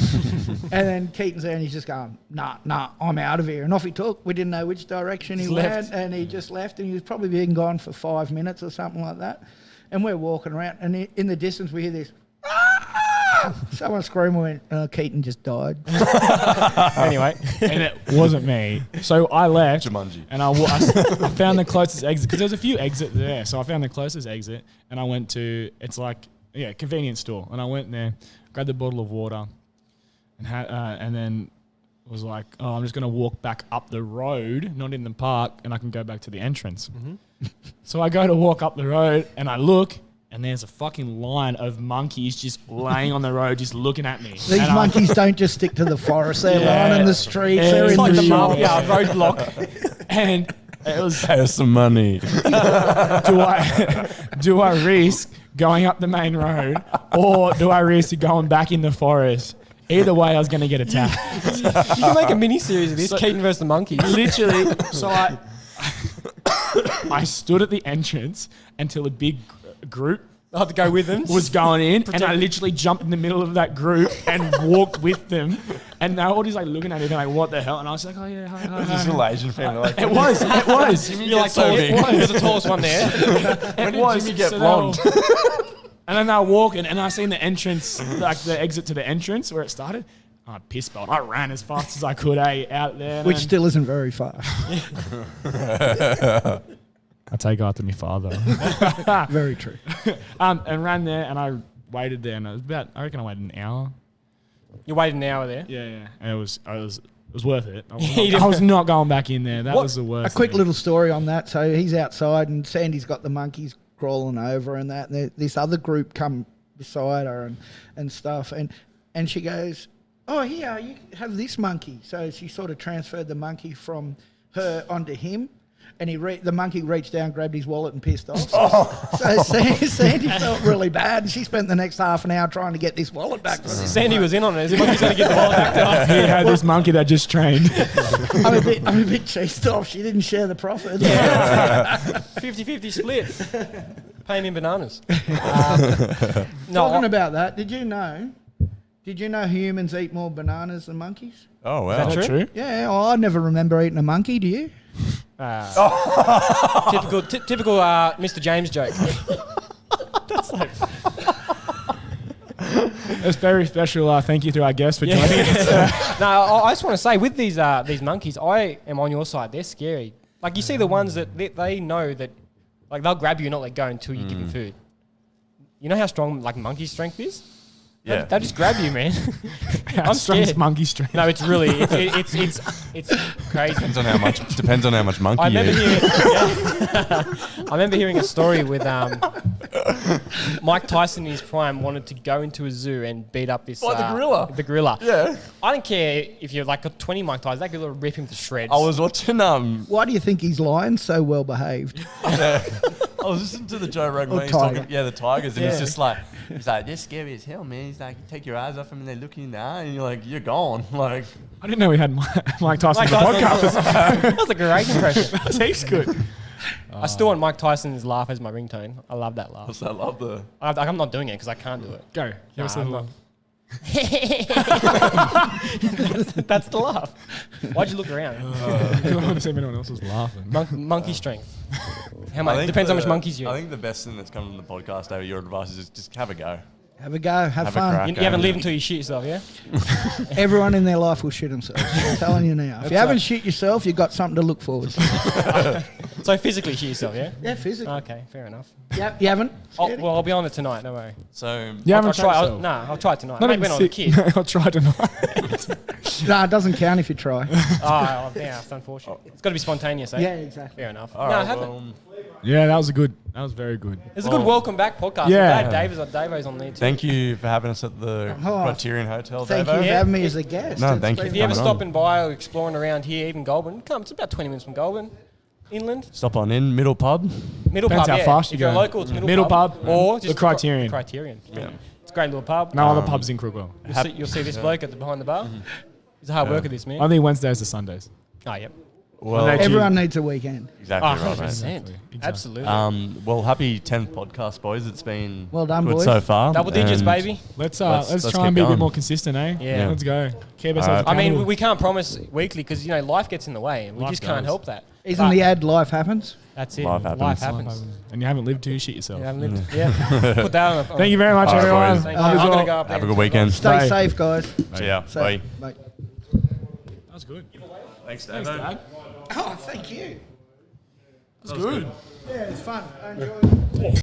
and then Keaton's there, and he's just going, nah, I'm out of here. And off he took. We didn't know which direction he went, and he just left, and he was probably being gone for 5 minutes or something like that. And we're walking around, and in the distance we hear this, someone scream, and went, Keaton just died. Anyway, And it wasn't me. So I left. Jumanji. And I found the closest exit because there was a few exits there. So I found the closest exit, and I went to convenience store, and I went there, grabbed a bottle of water, and then was like, I'm just gonna walk back up the road, not in the park, and I can go back to the entrance. So I go to walk up the road, and I look. And there's a fucking line of monkeys just laying on the road, just looking at me. These monkeys don't just stick to the forest. They're lining the streets. Yeah, They're it's in like the the shops. mafia roadblock. And it was, Pay us some money. do I risk going up the main road, or do I risk going back in the forest? Either way, I was going to get attacked. you can make a mini series of this: So- Keaton versus the monkeys. Literally. So I stood at the entrance until a big group I have to go with them. was going in, and I literally jumped in the middle of that group and walked with them. And they were all just like looking at me, like, "What the hell?" And I was like, "Oh yeah, hi." This is a little Asian family. Like, It was. You're like so big. You're the tallest one there. When did Jimmy get So blonde? they were- And then they were walking, and I seen the entrance, like the exit to the entrance where it started. I pissed belt. I ran as fast as I could, out there. Which man. still isn't very far. I take after my father. Very true. And ran there, and I waited there, and it was about, I reckon I waited an hour. You waited an hour there. Yeah. And it was worth it. You I was not going back in there. That What- was the worst. A quick thing. little story on that. So he's outside, and Sandy's got the monkeys crawling over and that. And this other group come beside her and stuff. And she goes, "Oh, here, you have this monkey." So she sort of transferred the monkey from her onto him. And the monkey reached down, grabbed his wallet, and pissed off. So Sandy felt really bad, and she spent the next half an hour trying to get this wallet back. Sandy was in on it. The monkey's going to get the wallet back to her. He had this monkey that just trained. I'm a bit cheesed off. She didn't share the profit. 50-50 split. Pay him in bananas. Talking about that, did you know humans eat more bananas than monkeys? Oh, wow. Is that true? Yeah, I never remember eating a monkey. Do you? Typical Mr. James joke. It's very special. Thank you to our guests for joining us. No, I just want to say with these monkeys, I am on your side. They're scary. Like you see the ones that they know that, like they'll grab you and not let go until you give them food. You know how strong like monkey strength is? Yeah. They'll just grab you, man. I'm scared. strong monkey strength. No, it's really it's crazy. Depends on how much monkey I you remember eat. I remember hearing a story with Mike Tyson in his prime wanted to go into a zoo and beat up this Like the gorilla? The gorilla. Yeah. I don't care if you're like a 20 Mike Tyson, that gorilla will rip him to shreds. I was watching Why do you think his lion's so well behaved? I was listening to the Joe Rogan Or when he's talking, tiger. the tigers, and Yeah. he's just like, they're scary as hell, man. He's like, you take your eyes off them and they look in the eye, and you're like, you're gone. Like, I didn't know we had Mike Tyson Mike on the Tyson- podcast. That was a great impression. That's heaps good. I still want Mike Tyson's laugh as my ringtone. I love that laugh. I love the. I'm not doing it because I can't do it. Go. Give us a I'm little. That's the laugh. Why'd you look around? I don't want to see if anyone else was laughing. Monkey strength. How much? Depends how much monkeys you I eat. think the best thing that's come from the podcast over your advice is just have a go. Have a go, have a fun. crack. You haven't lived until you shit yourself, yeah? Everyone in their life will shit themselves. I'm telling you now. If you haven't shit yourself, you've got something to look forward to. So physically shit yourself, yeah? Yeah, physically. Okay, fair enough. Yep, you haven't? I'll be on it tonight, don't worry. So You haven't I'll try. tried yourself? I'll try it tonight. Not Maybe even when I was a sick. kid. I'll try tonight. No, it doesn't count if you try. Oh, yeah, it's unfortunate. It's got to be spontaneous, eh? Yeah, exactly. Fair enough. all no, I right, haven't. well, Yeah, that was very good. It's a good welcome back podcast. Yeah. I'm glad Davo's on there too. Thank you for having us at the Criterion Hotel, Thank Davo. you for having me as a guest. No, It's thank you been for If you ever coming on. stopping by or exploring around here, even Goulburn, come. It's about 20 minutes from Goulburn, inland. Stop on in, Middle Pub. Middle Depends pub, how fast you if you're go. local, it's middle, Middle pub, or the just Criterion. Criterion. Yeah. It's a great little pub. No other pubs in Crookwell. You'll see this bloke behind the bar. He's a hard worker, this man. I think Wednesdays to Sundays. Oh, yep. Well, Monday, Everyone needs a weekend. exactly Oh, right, 100%. mate. Exactly. Absolutely. Well, happy 10th podcast, boys. It's been Well done, good boys. so far. Double digits, and baby. Let's Let's try and be a keep bit going. more consistent, eh? Yeah. Let's go. Keep ourselves Alright. I mean, accountable. we can't promise weekly because, life gets in the way and we Life just can't does. help that. Isn't But the ad life happens? That's it. Life happens. Life happens. And you haven't lived to shit yourself. You haven't lived. Yeah. Put that on. Thank you very much, All right, everyone. boys. Thank Love you. you I'm all. going to go up there. have a good weekend. Stay Bye. safe, guys. See ya. Safe. Bye. Bye. That was good. Thanks, Thanks, Davo. Dad. Oh, thank you. That was good. Yeah, it's fun. I enjoyed it.